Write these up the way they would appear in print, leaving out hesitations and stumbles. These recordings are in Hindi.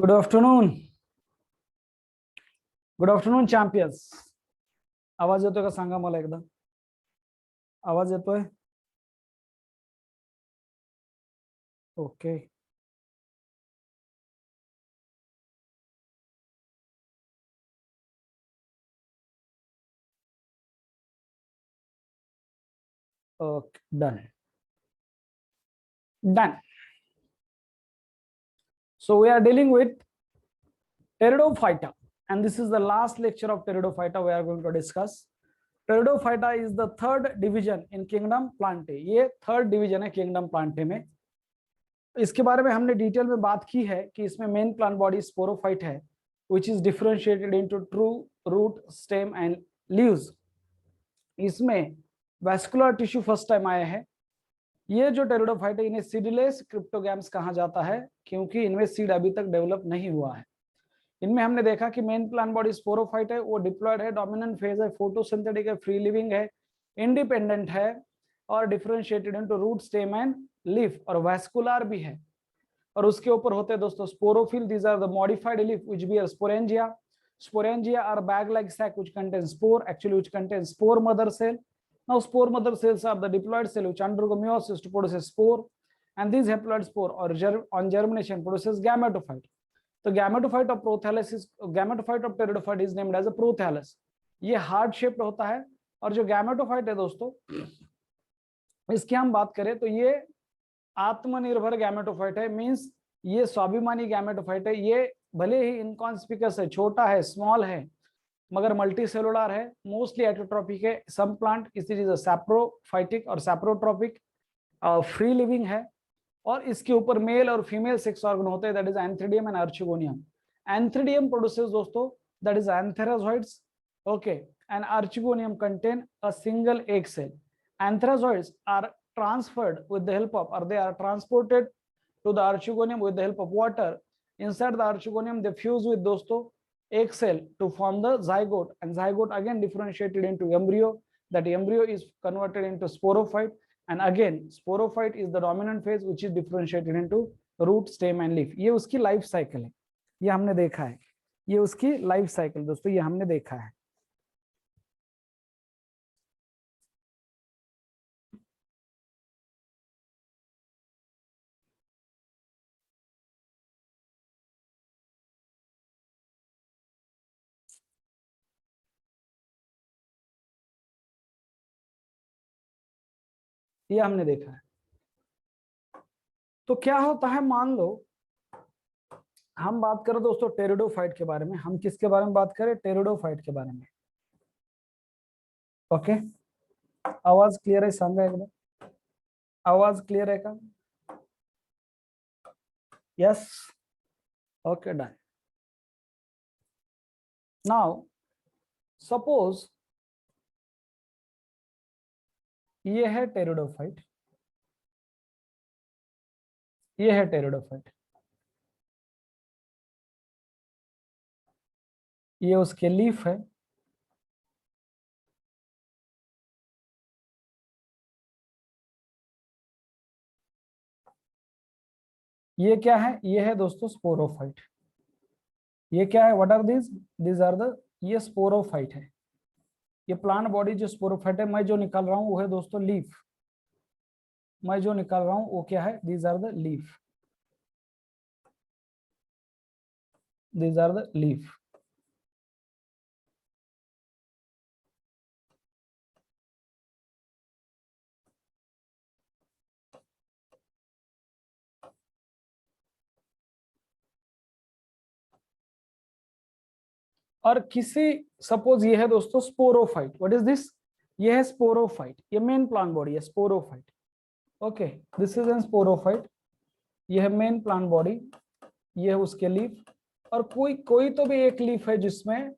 Good afternoon. Good afternoon champions. आवाज येतोय का सांगा मला एकदा. आवाज येतोय? Okay. Okay, done. Done. So we are dealing with Pteridophyta, and this is the last lecture of Pteridophyta we are going to discuss. Pteridophyta is the third division in kingdom Plantae. ये थर्ड डिवीजन है किंगडम प्लांटे में. इसके बारे में हमने डिटेल में बात की है कि इसमें मेन प्लांट बॉडी स्पोरोफाइट है, which is differentiated into true root, stem and leaves. इसमें वैस्कुलर टिश्यू फर्स्ट टाइम आया है. ये जो टेरिडोफाइट है इन्हें सीडलेस क्रिप्टोगैम्स कहा जाता है क्योंकि इनमें सीड अभी तक डेवलप नहीं हुआ है. इनमें हमने देखा कि मेन प्लांट बॉडी स्पोरोफाइट है, वो डिप्लॉयड है, डोमिनेंट फेज है, फोटोसिंथेटिक है, फ्री लिविंग है, इंडिपेंडेंट है और differentiated into root, stem and leaf, और वैस्कुलर भी है. और उसके ऊपर होते हैं दोस्तों sporophyll. These are the modified leaf which bear sporangia. Sporangia are bag-like sac which contains spore, actually which contains spore mother cell. Now spore mother cells are the diploid cell which undergo meiosis to produce a spore, and these haploid spore or on germination produces gametophyte. The gametophyte of prothallus is gametophyte of pteridophyte is named as a prothallus. ये हार्ड शेप्ड होता है. और जो gametophyte है दोस्तों इसकी हम बात करें तो ये आत्मनिर्भर गैमेटोफाइट है. मींस ये स्वाभिमानी गैमेटोफाइट है. ये भले ही इनकॉन्स्पिकस है, छोटा है, स्मॉल है, मगर मल्टी सेलुलर है, मोस्टली एटोट्रॉपिक है. सम प्लांट इज सैप्रोफाइटिक और सैप्रोट्रॉपिक, फ्री लिविंग है. और इसके ऊपर मेल और फीमेल सेक्स ऑर्गन होते हैं, that is antheridium and archegonium. Antheridium produces दोस्तों that is antherozoids. Okay. And archegonium contain a single egg cell. Antherozoids are transferred with the help of, or they are transported to the archegonium with the help of water. Inside the archegonium they fuse with dosto egg cell to form the zygote, and zygote again differentiated into embryo. That embryo is converted into sporophyte, and again sporophyte is the dominant phase which is differentiated into root, stem and leaf. ये उसकी लाइफ साइकिल है, ये हमने देखा है. ये उसकी लाइफ साइकिल दोस्तों ये हमने देखा है. ये हमने देखा है. तो क्या होता है, मान लो हम बात करें दोस्तों टेरिडोफाइट के बारे में. हम किसके बारे में बात करें? टेरिडोफाइट के बारे में. ओके. आवाज क्लियर है? सांगा एकदा. आवाज क्लियर है का? Yes. Okay, done. Now suppose ये है टेरिडोफाइट, ये है टेरिडोफाइट, ये उसके लीफ है, ये क्या है? ये है दोस्तों स्पोरोफाइट. ये क्या है? What are these? These are the, ये स्पोरोफाइट है. ये प्लांट बॉडी जो स्पोरोफाइट है, मैं जो निकाल रहा हूं वो है दोस्तों लीफ. मैं जो निकाल रहा हूं वो क्या है? These are the leaf. These are the leaf. और किसी सपोज ये है दोस्तों स्पोरोफाइट. What is this? ये है स्पोरोफाइट. ये मेन प्लांट बॉडी है sporophyte. Okay. This is an sporophyte. ये है मेन प्लांट बॉडी. ये है उसके लीफ. और कोई तो भी एक लीफ है जिसमें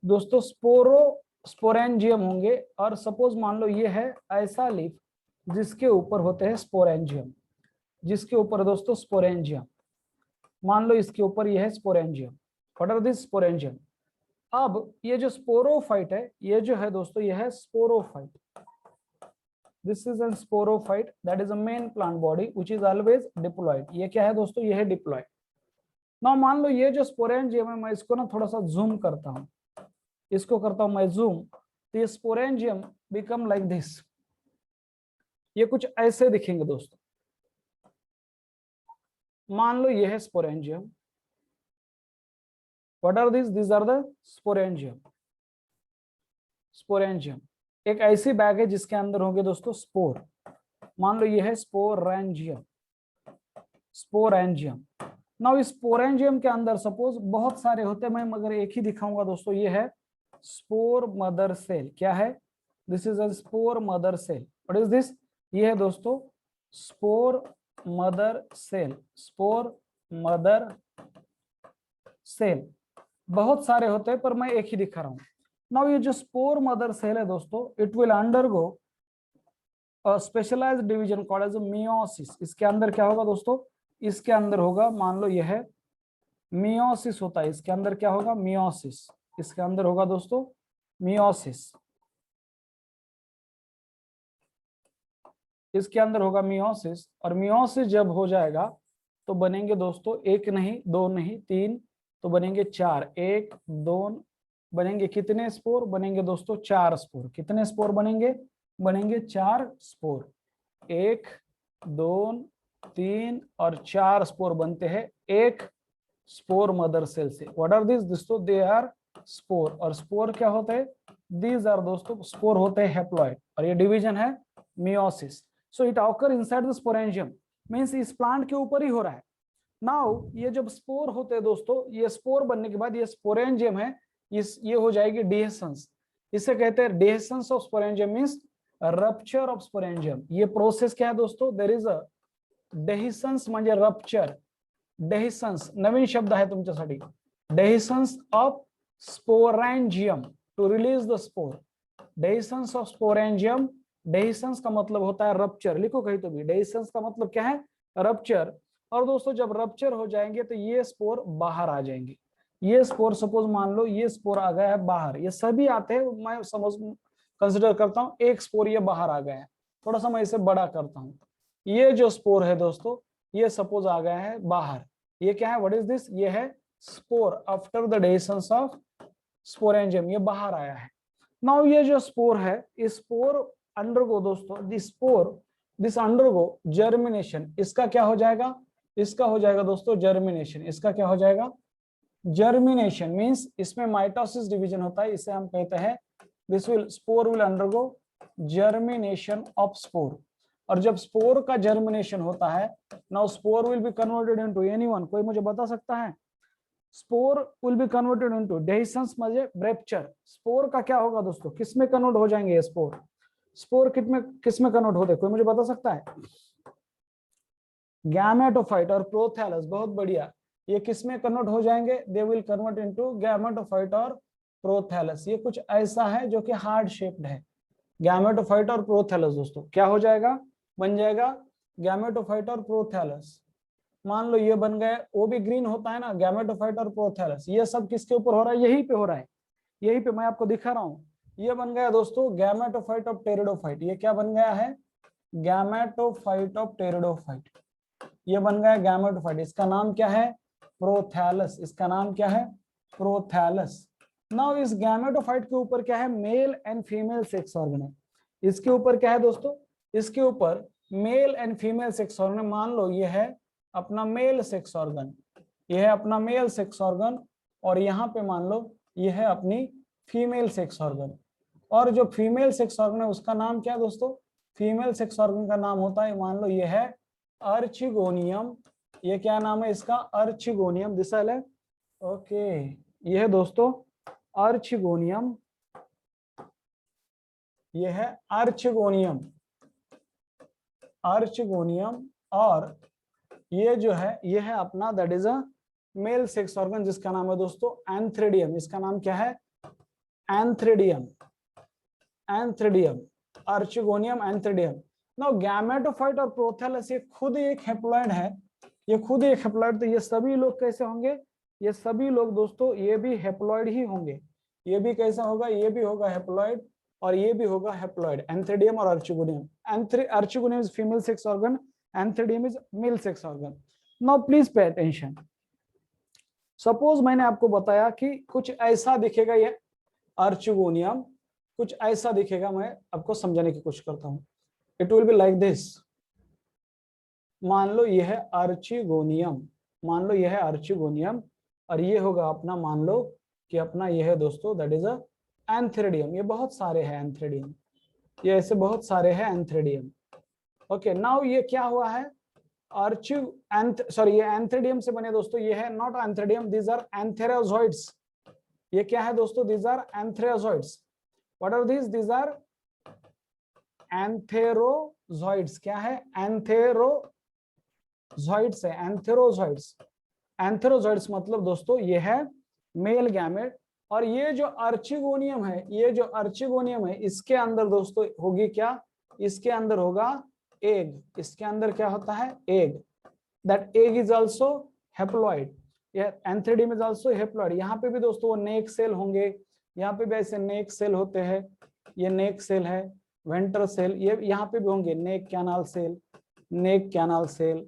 दोस्तों स्पोरेंजियम होंगे. और सपोज मान लो ये है ऐसा लीफ जिसके ऊपर होते हैं स्पोरेंजियम, जिसके ऊपर दोस्तों स्पोरेंजियम. मान लो इसके ऊपर ये है sporangium. What are this? Sporangium. अब ये जो स्पोरोफाइट है, ये जो है दोस्तों ये है sporophyte. This is an sporophyte that is a main plant body which is always diploid. ये क्या है दोस्तों? ये है डिप्लॉयड. ना मान लो ये जो स्पोरेंजियम है, मैं इसको ना थोड़ा सा जूम करता हूं, इसको करता हूं मैं जूम, तो ये स्पोरेंजियम बिकम लाइक दिस, ये कुछ ऐसे दिखेंगे दोस्तों। मान लो ये है sporangium, what are this? This are the sporangium. Sporangium एक ऐसी बैग है जिसके अंदर होंगे दोस्तों स्पोर। मान लो ये है स्पोरेंजियम, स्पोरेंजियम। नाउ इस स्पोरेंजियम के अंदर सपोज बहुत सारे होते हैं, मैं मगर एक ही दिखाऊंगा दोस्तों। ये है स्पोर मदर सेल। क्या है? This is a spore mother cell. What is this? ये है दोस्तों spore mother cell, spore mother cell. बहुत सारे होते हैं पर मैं एक ही दिखा रहा हूं। नाउ ये जो स्पोर मदर सेल है दोस्तों, it will undergo specialised division called as meiosis. इसके अंदर क्या होगा दोस्तों? इसके अंदर होगा, मान लो यह है मियोसिस होता है, इसके अंदर क्या होगा? मियोसिस। इसके अंदर होगा दोस्तों मियोसिस, इसके अंदर होगा मियोसिस। और मियोसिस जब हो जाएगा तो बनेंगे दोस्तों एक नहीं, दो नहीं, तीन, तो बनेंगे चार। एक, दो, बनेंगे कितने स्पोर? बनेंगे दोस्तों चार स्पोर। कितने स्पोर बनेंगे? बनेंगे चार स्पोर। एक, दो, तीन और चार स्पोर बनते हैं एक स्पोर मदर सेल से। व्हाट आर दिस दोस्तों? They are spore. और स्पोर क्या होते हैं? दीज आर दोस्तों स्पोर होते हैं हैप्लॉइड, और ये डिवीजन है meiosis. So it occur inside the sporangium, means इस प्लांट के ऊपर ही हो रहा है। नाउ ये जब स्पोर होते हैं दोस्तों, ये स्पोर बनने के बाद ये स्पोरेंजियम है, ये हो जाएगी डिहेसेंस। इसे कहते हैं डिहेसेंस of sporangium, means rupture of sporangium. ये प्रोसेस क्या है दोस्तों? देयर इज अ डेहिसन्स म्हणजे रप्चर। डेहिसन्स नवीन शब्द आहे तुमच्यासाठी। Dehiscence of sporangium to release the spore. Dehiscence of sporangium, dehiscence का मतलब होता है रप्चर। लिखो कहीं तो भी, डेहिसन्स का मतलब क्या है? रप्चर। और दोस्तों जब रप्चर हो जाएंगे तो ये स्पोर बाहर आ जाएंगे। ये स्पोर सपोज मान लो ये स्पोर आ गया है बाहर, ये सभी आते हैं, मैं समझ कंसिडर करता हूं एक स्पोर ये बाहर आ गया है। थोड़ा सा मैं इसे बड़ा करता हूं। ये जो स्पोर है दोस्तों, ये सपोज आ गया है बाहर। ये क्या है? What is this? ये है spore after the dehiscence of sporangium, ये बाहर आया है। नाउ ये जो स्पोर है, इस स्पोर अंडरगो दोस्तों, दिस अंडरगो जर्मिनेशन। इसका क्या हो जाएगा? इसका हो जाएगा दोस्तों जर्मिनेशन। इसका क्या हो जाएगा? जर्मिनेशन मींस इसमें माइटोसिस डिवीजन होता है, इसे हम कहते हैं this will spore will undergo germination of spore. और जब स्पोर का जर्मिनेशन होता है, now spore will be converted into anyone. कोई मुझे बता सकता है? Spore will be converted into dehiscence म्हणजे ब्रेप्चर। स्पोर का क्या होगा दोस्तों? किसमें कन्वर्ट हो जाएंगे ये स्पोर? स्पोर किसमें कन्वर्ट होते? कोई मुझे बता सकता है? गैमेटोफाइट और प्रोथैलस। बहुत बढ़िया। ये किसमें कन्वर्ट हो जाएंगे? They will convert into gametophyte और प्रोथैलस। ये कुछ ऐसा है जो कि हार्ड शेप्ड है। गैमेटोफाइट और प्रोथैलस दोस्तों क्या हो जाएगा? बन जाएगा गैमेटोफाइट और प्रोथैलस। मान लो ये बन गए, वो भी ग्रीन होता है ना, गैमेटोफाइट और प्रोथैलस। ये सब किसके ऊपर हो रहा है? यहीं पे हो रहा है, यहीं पे मैं आपको दिखा रहा हूं। ये बन गया दोस्तों गैमेटोफाइट ऑफ टेरिडोफाइट। ये क्या बन गया है? Gametophyte of pteridophyte. ये बन गया गैमेटोफाइट। इसका नाम क्या है? प्रोथैलस। इसका नाम क्या है? प्रोथैलस। नाउ इस गैमेटोफाइट के ऊपर क्या है? Male and female sex organ है। इसके ऊपर क्या है दोस्तों? इसके ऊपर male and female sex organ. मान लो ये है अपना मेल सेक्स ऑर्गन, ये है अपना मेल सेक्स ऑर्गन, और यहाँ पे मान लो ये है अपनी फीमेल सेक्स ऑर्गन। और जो फीमेल सेक्स ऑर्गन है उसका नाम क्या है दोस्तों? फीमेल सेक्स ऑर्गन का नाम होता है, मान लो ये है अर्चिगोनियम। ये क्या नाम है इसका? अर्चिगोनियम। दिशा है ओके। ये है दोस्तों अर्चिगोनियम, ये है अर्चिगोनियम, अर्चिगोनियम। और ये जो है ये है अपना that is a mail sex organ जिसका नाम है दोस्तों एंथ्रेडियम। इसका नाम क्या है? एंथ्रेडियम, एंथ्रेडियम, अर्चिगोनियम, एंथ्रेडियम। नाउ गैमेटोफाइट और प्रोथैलस ये खुद एक हैप्लॉइड है, ये खुद एक हैप्लॉइड। तो ये सभी लोग कैसे होंगे? ये सभी लोग दोस्तों ये भी हैप्लॉइड ही होंगे। ये भी कैसा होगा? ये भी होगा हैप्लॉइड और ये भी होगा हैप्लॉइड, एंथ्रेडियम और archegonium. Archegonium is female sex organ, antheridium is male sex organ. Now please pay attention. Suppose मैंने आपको बताया कि कुछ ऐसा दिखेगा ये आर्चिगोनियम, कुछ ऐसा दिखेगा, मैं आपको समझाने की कोशिश करता हूं। It will be like this. मान लो यह है आर्चिगोनियम, मान लो यह है आर्चिगोनियम, और ये होगा अपना, मान लो कि अपना यह है दोस्तों दैट इज अ एंथ्रेडियम। ये बहुत सारे हैं एंथ्रेडियम, ये ऐसे बहुत सारे हैं एंथ्रेडियम। ओके, नाउ ये क्या हुआ है, ये एंथ्रेडियम से बने दोस्तों, ये है not antheridium, these are antherozoids. ये क्या है दोस्तों, these are antherozoids. What are these are antherozoids. क्या है, एंथेरोजॉइड्स है, एंथेरोजॉइड्स। एंथेरोजॉइड्स मतलब दोस्तों ये है मेल गैमेट, और ये जो आर्चिगोनियम है, ये जो आर्चिगोनियम है, इसके अंदर दोस्तों होगी क्या, इसके अंदर होगा एग। इसके अंदर क्या होता है, egg. That egg is also haploid. Antheridium is also haploid. यहाँ पे भी दोस्तों वो नेक सेल होंगे, यहाँ पे भी ऐसे नेक सेल होते हैं, ये नेक सेल है, वेंटर सेल, ये यहाँ पे भी होंगे नेक कैनाल सेल, नेक कैनाल सेल।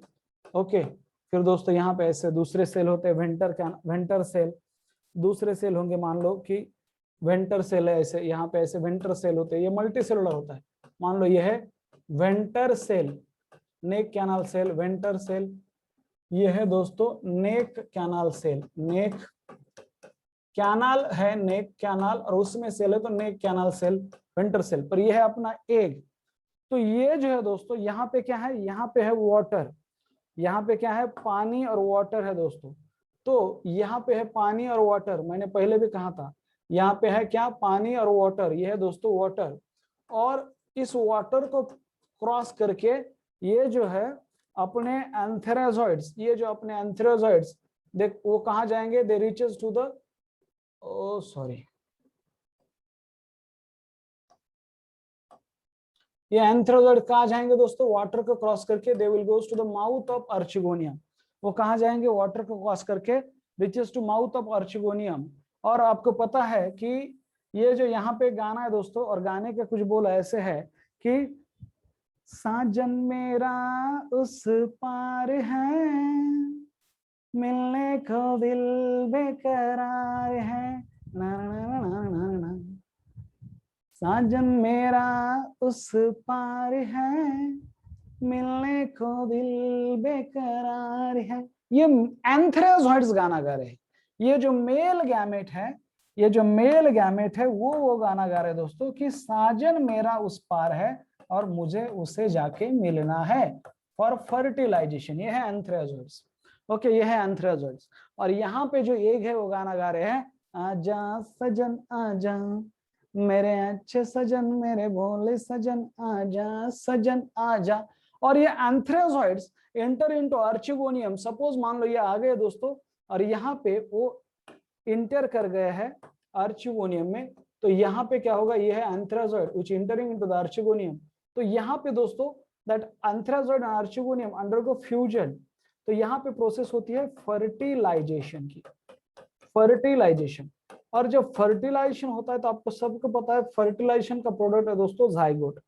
ओके, फिर दोस्तों यहाँ पे ऐसे दूसरे सेल होते हैं, वेंटर सेल, दूसरे सेल होंगे, मान लो कि वेंटर सेल है, ऐसे यहाँ पे ऐसे वेंटर सेल होते हैं, ये मल्टी सेलुलर होता है। मान लो ये है वेंटर सेल, नेक कैनाल सेल, वेंटर सेल। ये है दोस्तों नेक कैनाल सेल, नेक कैनाल है, नेक कैनाल, और उसमें सेल है तो नेक कैनाल सेल, वेंटर सेल। पर ये है अपना एग। तो ये जो है दोस्तों, यहाँ पे क्या है, यहाँ पे है वाटर, यहाँ पे क्या है, पानी और वाटर है दोस्तों। तो यहाँ पे है पानी और वाटर, मैंने पहले भी कहा था, यहाँ पे है क्या, पानी और वाटर, ये है दोस्तों वाटर। और इस वाटर को क्रॉस करके ये जो है अपने एंथेरोजॉइड्स, ये जो अपने एंथेरोजॉइड्स, देख वो कहाँ जाएंगे, they reaches to the, oh sorry, ये एंथेरोजॉइड कहाँ जाएंगे दोस्तों, वाटर को क्रॉस करके, they will goes to the mouth of archegonium. वो कहाँ जाएंगे, वाटर को क्रॉस करके reaches to mouth of archegonium. और आपको पता है कि ये जो यहाँ पे गाना है दोस्तों, और गाने के कुछ बोल ऐसे है कि साजन मेरा उस पार है, मिलने को दिल बेकरार है, ना ना ना ना ना, साजन मेरा उस पार है, मिलने को दिल बेकरार है। ये एंथ्रेजॉइड्स गाना गा रहे हैं। ये जो मेल गैमेट है, ये जो मेल गैमेट है, वो गाना गा रहे हैं दोस्तों कि साजन मेरा उस पार है और मुझे उसे जाके मिलना है फॉर फर्टिलाइजेशन। ये है एंथ्रेजॉइड्स। ओके, ये है एंथ्रेजॉइड्स। और यहाँ पे जो एग है वो गाना गा रहे हैं, आजा सजन आजा मेरे अच्छे सजन, मेरे भोले सजन, आजा सजन आजा। और ये एंथ्रेजॉइड्स एंटर इनटू आर्चिगोनियम। सपोज मान लो ये आ गए दोस्तों, और यहाँ पे वो इंटर कर गए हैं आर्चिगोनियम में, तो यहाँ पे क्या होगा, ये है antherozoid which entering into the archegonium. तो यहाँ पे दोस्तों that antherozoid and archegonium undergo fusion. तो यहाँ पे प्रोसेस होती है फर्टिलाइजेशन की, फर्टिलाइजेशन। और जब फर्टिलाइजेशन होता है तो आपको सबको पता है फर्टिलाइजेशन का प्रोडक्ट है दोस्तों जाइगोट।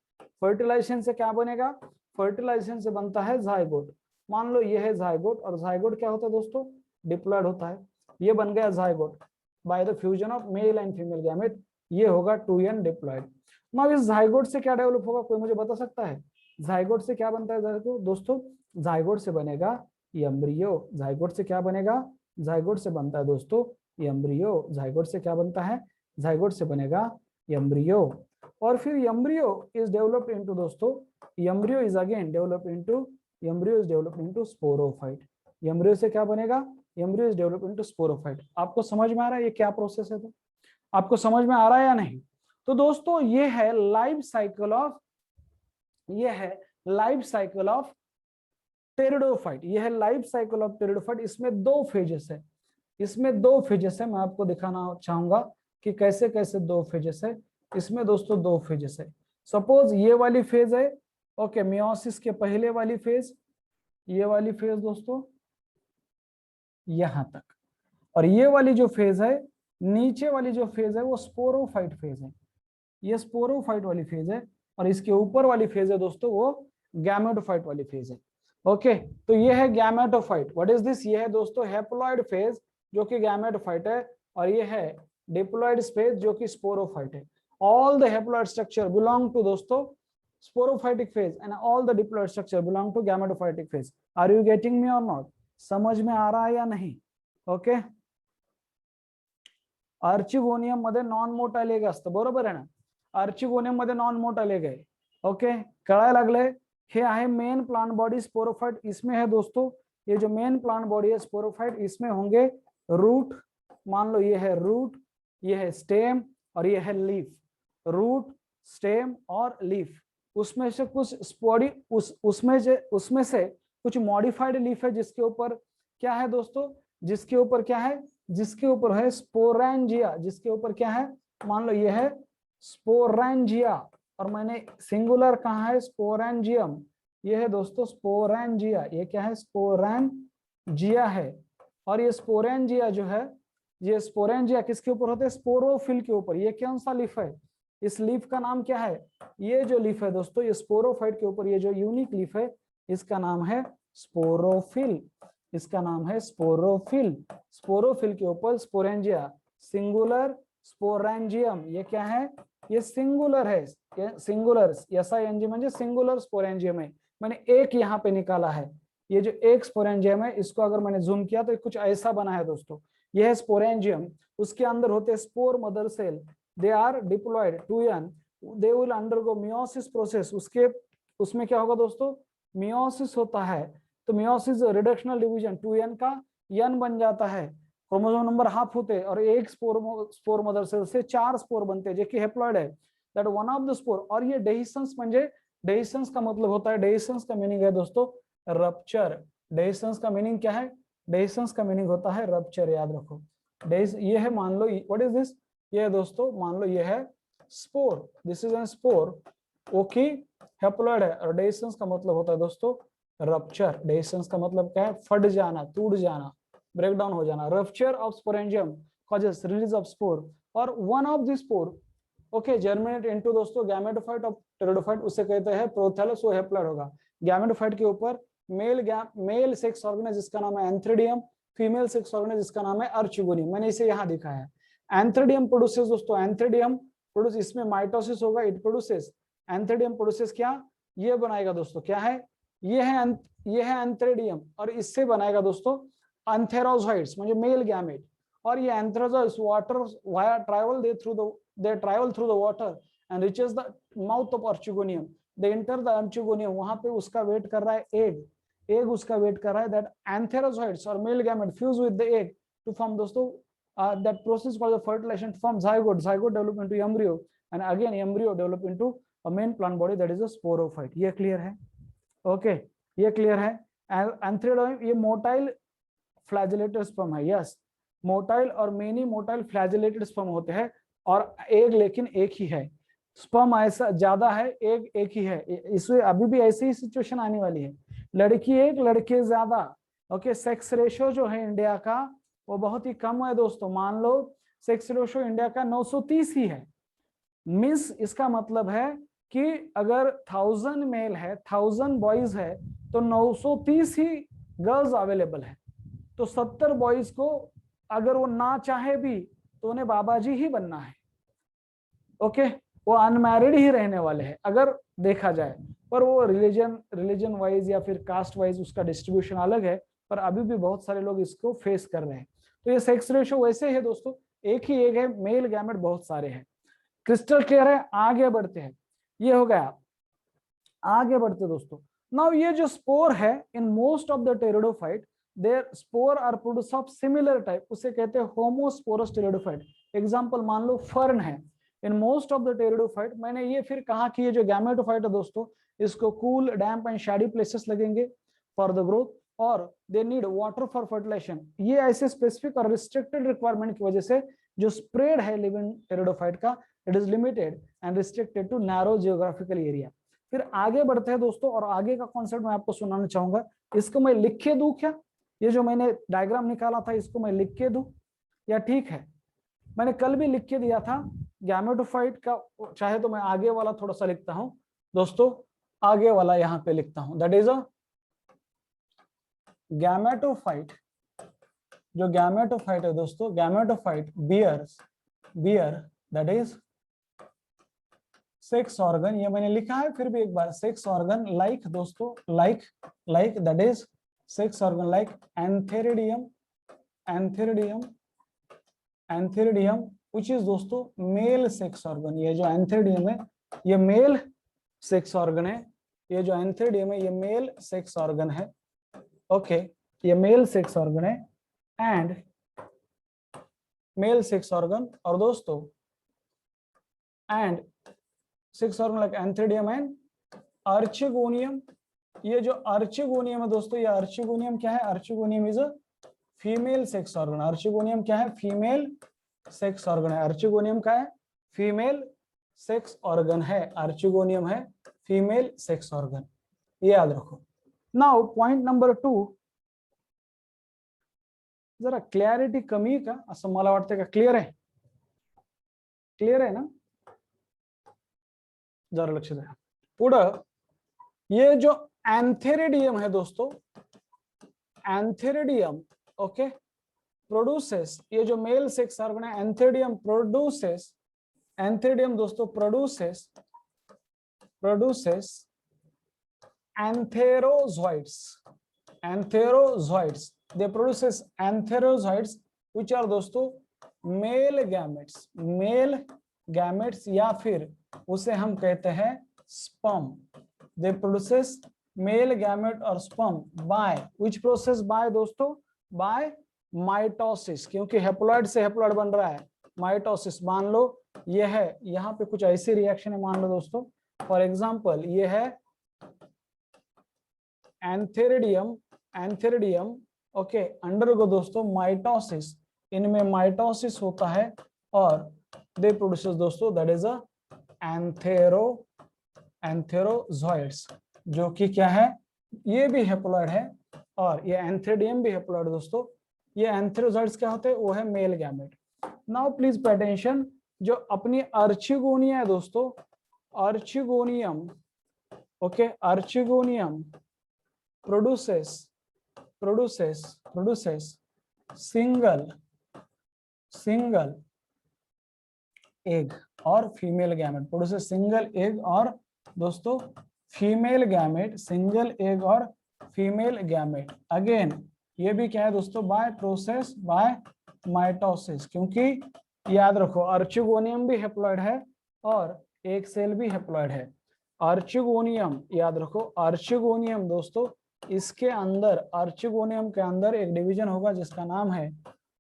फर्टिलाइजेशन से क्या बनेगा, फर्टिलाइजेशन से बनता है जाइगोट। मान लो ये है जाइगोट, और जाइगोट क्या होता है दोस्तों, डिप्लॉयड होता है। ये बन गया zygote by the fusion of male and female gamete. ये होगा 2n डिप्लॉयड। नाउ इस जाइगोट से क्या डेवलप होगा, कोई मुझे बता सकता है, जाइगोट से क्या बनता है दोस्तों, जाइगोट से बनेगा एम्ब्रियो। जाइगोट से क्या बनेगा, जाइगोट से बनता है दोस्तों एम्ब्रियो। जाइगोट से क्या बनता है, जाइगोट से बनेगा एम्ब्रियो। और फिर एम्ब्रियो इज डेवलप्ड इनटू दोस्तों, embryo is again developed into, embryo is developed into sporophyte. Embryo से क्या बनेगा, embryo is developed into sporophyte. आपको समझ में आ रहा है ये क्या प्रोसेस है, तो आपको समझ में आ रहा है या नहीं। तो दोस्तों ये है लाइफ साइकिल ऑफ, ये है लाइफ साइकिल ऑफ टेरिडोफाइट। ये है लाइफ साइकिल ऑफ टेरिडोफाइट। इसमें दो फेजेस है, इसमें दो फेजेस है। मैं आपको दिखाना चाहूंगा कि कैसे कैसे दो फेजेस है। इसमें दोस्तों दो फेजेस है। सपोज ये वाली फेज है, ओके, मियोसिस के पहले वाली फेज, ये वाली फेज दोस्तों यहां तक। और ये वाली जो फेज है, नीचे वाली जो फेज है वो स्पोरोफाइट फेज है, ये स्पोरोफाइट वाली फेज है। और इसके ऊपर वाली फेज है दोस्तों वो गैमेटोफाइट वाली फेज है। ओके, तो ये है गैमेटोफाइट। व्हाट इज दिस, ये है दोस्तों हैप्लॉइड फेज जो कि गैमेटोफाइट है, और ये है डिप्लॉयड स्पेस जो कि स्पोरोफाइट है। All the haploid structure belong to दोस्तों sporophytic phase and all the diploid structure belong to gametophytic phase. Are you getting me or not? समझ में आ रहा है या नहीं? ओके, आर्चिगोनियम मध्ये नॉन मोटाइल एग असतं, बरोबर आहे ना? आर्चिगोनियम मध्ये नॉन मोटाइल एग आहे. ओके, कळायला लागले? हे आहे मेन प्लांट बॉडी स्पोरोफाइट. इसमें है दोस्तों ये जो मेन प्लांट बॉडी है स्पोरोफाइट, इसमें होंगे रूट, मान लो ये है रूट, ये है स्टेम और ये है लीफ. रूट, स्टेम और लीफ. उसमें से कुछ बॉडी उसमें से कुछ मॉडिफाइड लीफ है जिसके ऊपर क्या है दोस्तों, जिसके ऊपर क्या है, जिसके ऊपर है स्पोरेंजिया. जिसके ऊपर क्या है, मान लो ये है स्पोरेंजिया, और मैंने सिंगुलर कहा है स्पोरेंजियम. ये है दोस्तों स्पोरेंजिया. ये क्या है, स्पोरेंजिया है. और ये स्पोरेंजिया जो है, ये स्पोरेंजिया किसके ऊपर होते हैं, स्पोरोफिल के ऊपर. ये कौन सा लीफ है, इस लीफ का नाम क्या है, ये जो लीफ है दोस्तों ये स्पोरोफाइट के ऊपर, ये जो यूनिक लीफ है इसका नाम है स्पोरोफिल. इसका नाम है स्पोरोफिल. स्पोरोफिल के ऊपर स्पोरेंजिया, सिंगुलर स्पोरेंजियम. ये क्या है, ये सिंगुलर है. ये सिंगुलर SING म्हणजे सिंगुलर स्पोरेंजियम है. मैंने एक यहाँ पे निकाला है. ये जो एक स्पोरेंजियम है इसको अगर मैंने जूम किया तो कुछ ऐसा बना है दोस्तों. यह है स्पोरेंजियम. उसके अंदर होते हैं spore mother cell. They are diploid two n, they will undergo meiosis process. उसमें क्या होगा दोस्तों, मियोसिस होता है. तो मियोसिस रिडक्शनल डिवीजन 2n का n बन जाता है. क्रोमोसोम नंबर हाफ होते हैं और एक स्पोर मदर सेल से 4 स्पोर बनते हैं जो कि हैप्लॉइड है. That one of the spore. और ये डेहिसंस म्हणजे, डेहिसंस का मतलब होता है, डेहिसंस का मीनिंग है दोस्तों रप्चर. डेहिसंस का मीनिंग क्या है, डेहिसंस का मीनिंग होता है रप्चर. याद रखो. ये है, मान लो व्हाट इज दिस, ये दोस्तों मान लो ये है spore. This is N spore. Okay, haploid है. और डेहिसंस का मतलब होता है दोस्तों रप्चर. डेहिसंस का मतलब क्या है, फट जाना, टूट जाना, ब्रेक डाउन हो जाना. Rupture of sporangium causes release of spore, और one of the spore okay germinate into दोस्तों गैमेटोफाइट ऑफ टेरिडोफाइट. उसे कहते हैं प्रोथैलस. वो हैप्लॉइड होगा. गैमेटोफाइट के ऊपर मेल सेक्स ऑर्गेनेज जिसका नाम है एंथ्रेडियम, फीमेल सेक्स ऑर्गेनेज जिसका नाम है अर्चिगोनियम. मैंने इसे यहाँ दिखाया है. एंथ्रेडियम प्रोड्यूसेस दोस्तों, एंथ्रेडियम प्रोड्यूस, इसमें माइटोसिस होगा, इट प्रोड्यूसेस. एंथ्रेडियम प्रोड्यूसेस क्या, ये बनाएगा दोस्तों, क्या है, ये है एंथ्रेडियम. और इससे बनाएगा दोस्तों एंथेरोजॉइड्स म्हणजे मेल गैमेट. और ये antherozoids water travel through the water and reaches the mouth of archegonium. They enter the archegonium. वहां पे उसका वेट कर रहा है एग उसका वेट कर रहा है. that antherozoids or male gamete fuse with the egg to form दोस्तों that process called the fertilization to form zygote develop into embryo, and again embryo develop into a main plant body that is a sporophyte. ये क्लियर है? ओके, ये क्लियर है. एंथ्रेडियम ये मोटाइल फ्लैजेलेटेड स्पर्म है. यस, मोटाइल और मेनी मोटाइल फ्लैजेलेटेड स्पर्म होते हैं. और एग लेकिन एक ही है. स्पर्म ऐसा ज्यादा है, एग एक ही है. इसमें अभी भी ऐसी ही सिचुएशन आने वाली है. लड़की एक, लड़के ज्यादा. ओके, सेक्स रेशियो जो है इंडिया का वो बहुत ही कम है दोस्तों. मान लो सेक्स रेशियो इंडिया का 930 ही है. मींस इसका मतलब है कि अगर 1000 मेल है, 1000 बॉयज है, तो 930 ही गर्ल्स अवेलेबल है. तो 70 बॉयज को अगर वो ना चाहे भी तो उन्हें बाबा जी ही बनना है. ओके, वो अनमैरिड ही रहने वाले हैं अगर देखा जाए. पर वो रिलीजन वाइज या फिर कास्ट वाइज उसका डिस्ट्रीब्यूशन अलग है. पर अभी भी बहुत सारे लोग इसको फेस कर रहे हैं. तो ये सेक्स रेशियो वैसे है दोस्तों, एक ही एक है, मेल गैमेट बहुत सारे हैं. क्रिस्टल क्लियर है? आगे बढ़ते हैं. ये हो गया, आगे बढ़ते दोस्तों. नाउ ये जो स्पोर है, in most of the pteridophyte their spore are produce of similar type. उसे कहते हैं होमोस्पोरस टेरिडोफाइट. एग्जांपल मान लो फर्न है. In most of the pteridophyte, मैंने ये फिर कहा कि ये जो गैमेटोफाइट है दोस्तों, इसको cool, damp and shady places लगेंगे फॉर द ग्रोथ, और they need water for fertilisation. ये ऐसे स्पेसिफिक और रिस्ट्रिक्टेड रिक्वायरमेंट की वजह से जो स्प्रेड है लिविंग टेरिडोफाइट का, it is limited and restricted to narrow geographical area. फिर आगे बढ़ते हैं दोस्तों, और आगे का कॉन्सेप्ट मैं आपको सुनाना चाहूंगा. इसको मैं लिख के दूं क्या? ये जो मैंने डायग्राम निकाला था इसको मैं लिख के दूं या ठीक है? मैंने कल भी लिख के दिया था गैमेटोफाइट का. चाहे तो मैं आगे वाला थोड़ा सा लिखता हूं दोस्तों, आगे वाला यहां पे लिखता हूं. दैट इज अ गैमेटोफाइट जो गैमेटोफाइट है दोस्तों, gametophyte bear that is sex organ, ये मैंने लिखा है फिर भी एक बार, सेक्स ऑर्गन लाइक दोस्तों, like that is sex organ like antheridium which is दोस्तों मेल सेक्स ऑर्गन। ये जो एंथेरिडियम है ये मेल सेक्स ऑर्गन है, ये जो एंथेरिडियम है ये मेल सेक्स ऑर्गन है। ओके, ये मेल सेक्स ऑर्गन है एंड मेल सेक्स ऑर्गन, और दोस्तों and sex organ like antheridium and archegonium. ये जो आर्चिगोनियम है दोस्तों, ये आर्चिगोनियम क्या है, archegonium is a female sex organ. Archegonium क्या है, फीमेल सेक्स ऑर्गन है। आर्चिगोनियम क्या है, फीमेल सेक्स ऑर्गन है। आर्चिगोनियम है फीमेल सेक्स ऑर्गन, ये याद रखो। नाउ पॉइंट नंबर 2, जरा क्लॅरिटी कमी का असं मला वाटतं का? क्लियर आहे, क्लियर आहे ना? जरा लक्ष द्या। पुढं ये जो एंथेरिडियम है दोस्तों, एंथेरिडियम ओके प्रोड्यूसेस, ये जो मेल सेक्स ऑर्गन है एंथेरिडियम प्रोड्यूसेस, एंथेरिडियम दोस्तों produces antherozoids, they produces antherozoids which are दोस्तों मेल गैमेट्स या फिर उसे हम कहते हैं sperm. They produces male gamete और sperm by which process, by दोस्तों बाय माइटोसिस, क्योंकि हेप्लॉइड से हेप्लॉइड बन रहा है, माइटोसिस। मान लो ये है, यहाँ पे कुछ ऐसी रिएक्शन है, मान लो दोस्तों फॉर एग्जांपल ये है एंथेरिडियम ओके अंडरगो दोस्तों माइटोसिस, इनमें माइटोसिस होता है और दे प्रोड्यूसेस दोस्तों दैट इज अ एंथेरोजॉइड्स, जो कि क्या है, ये भी हेप्लॉइड है और ये एंथेरिडियम भी हेप्लॉइड दोस्तों। ये एंथेरोजॉइड्स क्या होते हैं, वो है male gamete. Now please pay attention, जो अपनी आर्चिगोनिया है दोस्तों, archegonium okay archegonium produces single egg और female gamete, produces single egg और दोस्तों फीमेल गैमेट, सिंगल एग और फीमेल गैमेट। अगेन ये भी क्या है दोस्तों, बाय प्रोसेस बाय माइटोसिस, क्योंकि याद रखो आर्चिगोनियम भी हेप्लॉइड है और एक सेल भी हेप्लॉइड है। आर्चिगोनियम याद रखो, आर्चिगोनियम दोस्तों इसके अंदर, आर्चिगोनियम के अंदर एक डिवीजन होगा जिसका नाम है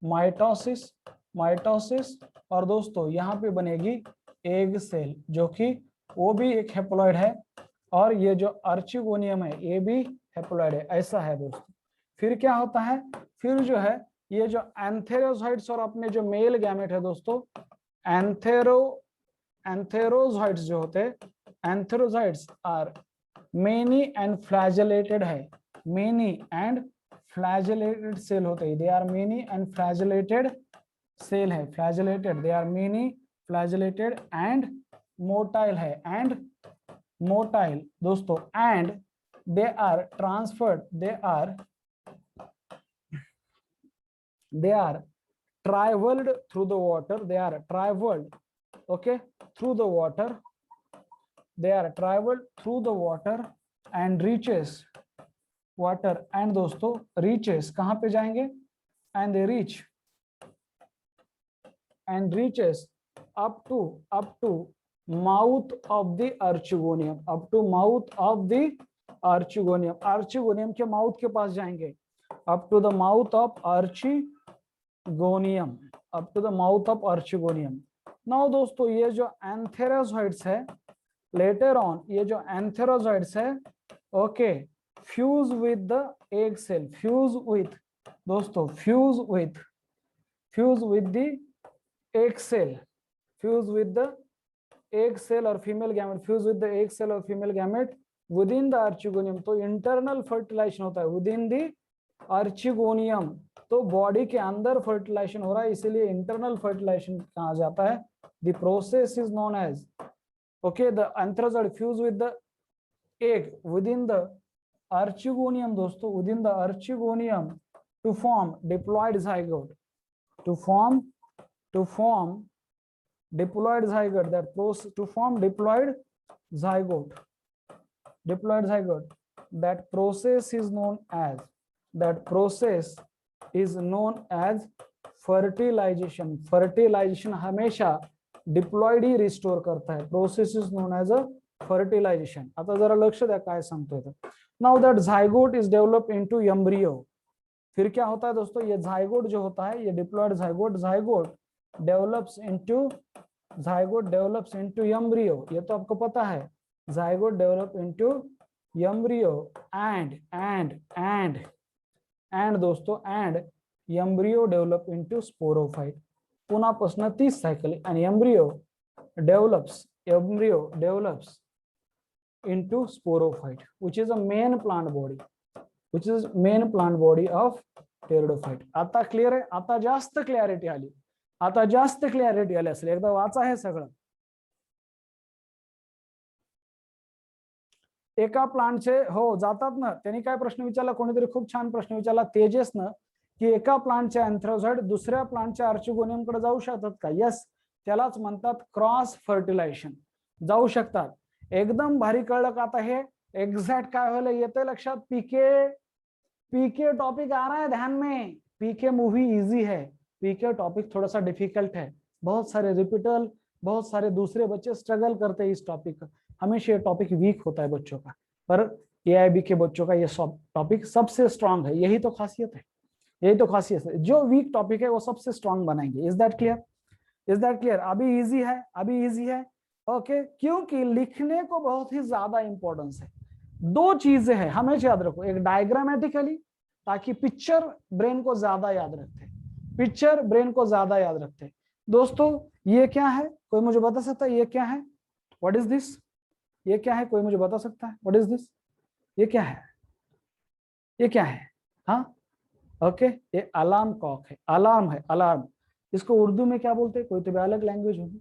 माइटोसिस, और दोस्तों यहाँ पे बनेगी एग सेल, जो कि वो भी एक हेप्लॉइड है और ये जो आर्चिगोनियम है ये भी हेप्लॉइड है। ऐसा है दोस्तों। फिर क्या होता है, फिर जो है ये जो एंथेरोजॉइड्स और अपने जो मेल गैमेट है दोस्तों, एंथेरोजॉइड्स जो होते हैं, antherozoids are many and flagellated है, मेनी एंड फ्लैजेलेटेड सेल होते हैं, they are many and flagellated cell है, flagellated, they are many flagellated and motile है, एंड मोटाइल दोस्तों, and they are transferred, they are traveled through the water, they are traveled okay through the water, they are traveled through the water and reaches water, and दोस्तों reaches कहां पे जाएंगे, and they reaches up to mouth of the archegonium, up to mouth of the archegonium, archegonium के माउथ के पास जाएंगे, up to the mouth of archegonium, up to the mouth of archegonium. Now दोस्तों ये जो एंथेरोजॉइड्स है, लेटर ऑन ये जो एंथेरोजॉइड्स है okay fuse with the egg cell, fuse with दोस्तों fuse with the egg cell, fuse with the egg cell और female gamete, fuse with the egg cell और female gamete within the archegonium. तो इंटरनल फर्टिलाइजेशन होता है विद इन द आर्चिगोनियम, तो बॉडी के अंदर फर्टिलाइजेशन हो रहा है, इसीलिए इंटरनल फर्टिलाइजेशन कहा जाता है। The process is known as okay the antherozoid fuse with the egg within the archegonium दोस्तों, within the archegonium to form diploid zygote, to form diploid zygote, that process to form diploid zygote, that process is known as fertilization. fertilization हमेशा डिप्लॉइड ही रिस्टोर करता है. Process is known as a fertilisation. आता जरा लक्ष द्या काय सांगतोय. Now that zygote is develop into embryo. फिर क्या होता है दोस्तों, ये झायगोट जो होता है, ये diploid zygote develops into embryo. ये तो आपको पता है, zygote develop into embryo and दोस्तों and embryo develop into sporophyte. पुन्हा प्रश्न 30 सायकल. आणि embryo develops into sporophyte, which is a main plant body of pteridophyte. आता क्लियर आहे. आता जास्त क्लॅरिटी आली असेल. एकदा वाचा हे सगळं. एका प्लांटचे हो जातात ना. त्यांनी काय प्रश्न विचारला, कोणीतरी खूप छान प्रश्न विचारला तेजसनं, की एका प्लांटचे अँथ्रोझाइट दुसऱ्या प्लांटच्या आर्चिगोनियम कडे जाऊ शकतात का. यस, त्यालाच म्हणतात क्रॉस फर्टिलायझेशन. जाऊ शकतात. एकदम भारी कळलं का. आता हे एग्जैक्ट काय व्हायला येते लक्षात. पीके टॉपिक आ रहा है ध्यान में. पीके मूवी इजी है, पीके टॉपिक थोड़ा सा डिफिकल्ट है. बहुत सारे रिपीटल, बहुत सारे दूसरे बच्चे स्ट्रगल करते हैं इस टॉपिक का. हमेशा ये टॉपिक वीक होता है बच्चों का, पर एआईबी के बच्चों का ये टॉपिक सबसे स्ट्रांग है. यही तो खासियत है. जो वीक टॉपिक है वो सबसे स्ट्रांग बनाएंगे. Is that clear. अभी इजी है. ओके क्योंकि लिखने को बहुत ही ज्यादा इंपॉर्टेंस है. दो चीजें हैं हमेशा याद रखो. एक डायग्रामेटिकली, ताकि पिक्चर ब्रेन को ज्यादा याद रखते. दोस्तों ये क्या है, कोई मुझे बता सकता है ये क्या है. What is this. ये क्या है, कोई मुझे बता सकता है. What is this. ये क्या है. हाँ ओके, ये अलार्म क्लॉक है. अलार्म. इसको उर्दू में क्या बोलते हैं, कोई तो भी अलग लैंग्वेज होगी.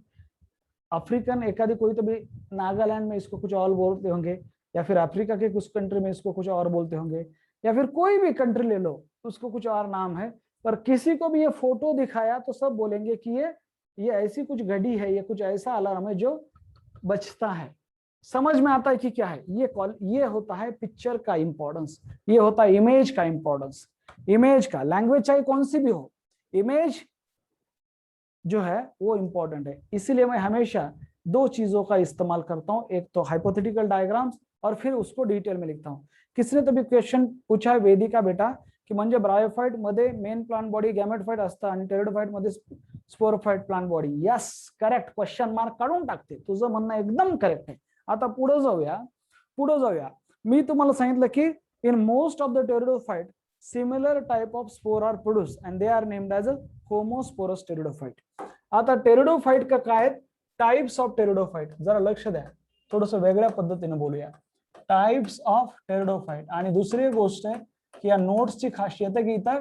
अफ्रीकन एकादी कोई तो भी नागालैंड में इसको कुछ और बोलते होंगे, या फिर अफ्रीका के कुछ कंट्री में इसको कुछ और बोलते होंगे, या फिर कोई भी कंट्री ले लो उसको कुछ और नाम है. पर किसी को भी ये फोटो दिखाया तो सब बोलेंगे कि ये ऐसी कुछ घड़ी है, ये कुछ ऐसा अलार्म है जो बजता है. समझ में आता है कि क्या है. ये होता है पिक्चर का इंपॉर्टेंस, ये होता है इमेज का इंपॉर्टेंस. इमेज का, लैंग्वेज चाहे कौन सी भी हो, इमेज जो है वो इंपॉर्टेंट है. इसीलिए मैं हमेशा दो चीजों का इस्तेमाल करता हूं. एक तो हाइपोथेटिकल डायग्राम्स, और फिर उसको डिटेल में लिखता हूं. किसने तो भी क्वेश्चन पूछा है वेदिका बेटा, की म्हणजे ब्रायोफाइट मध्ये मेन प्लांट बॉडी गॅमेटोफाइट असतं आणि टेरिडोफाइट मध्ये sporophyte plant body. Yes correct. Question mark काढून टाकते. तुझं म्हणणं एकदम करेक्ट आहे. आता पुढे जाऊया. मी तुम्हाला सांगितलं की इन most of the pteridophyte similar type of spore are produced and they are named as a homosporous pteridophyte. आता टेरिडोफाइट का काय, टाइप्स ऑफ टेरिडोफाइट. जरा लक्ष द्या, थोडस वेगळ्या पद्धतीने बोलूया. Types of pteridophyte. आणि दुसरी गोष्ट आहे की या नोट्सची खासियत आहे की इथं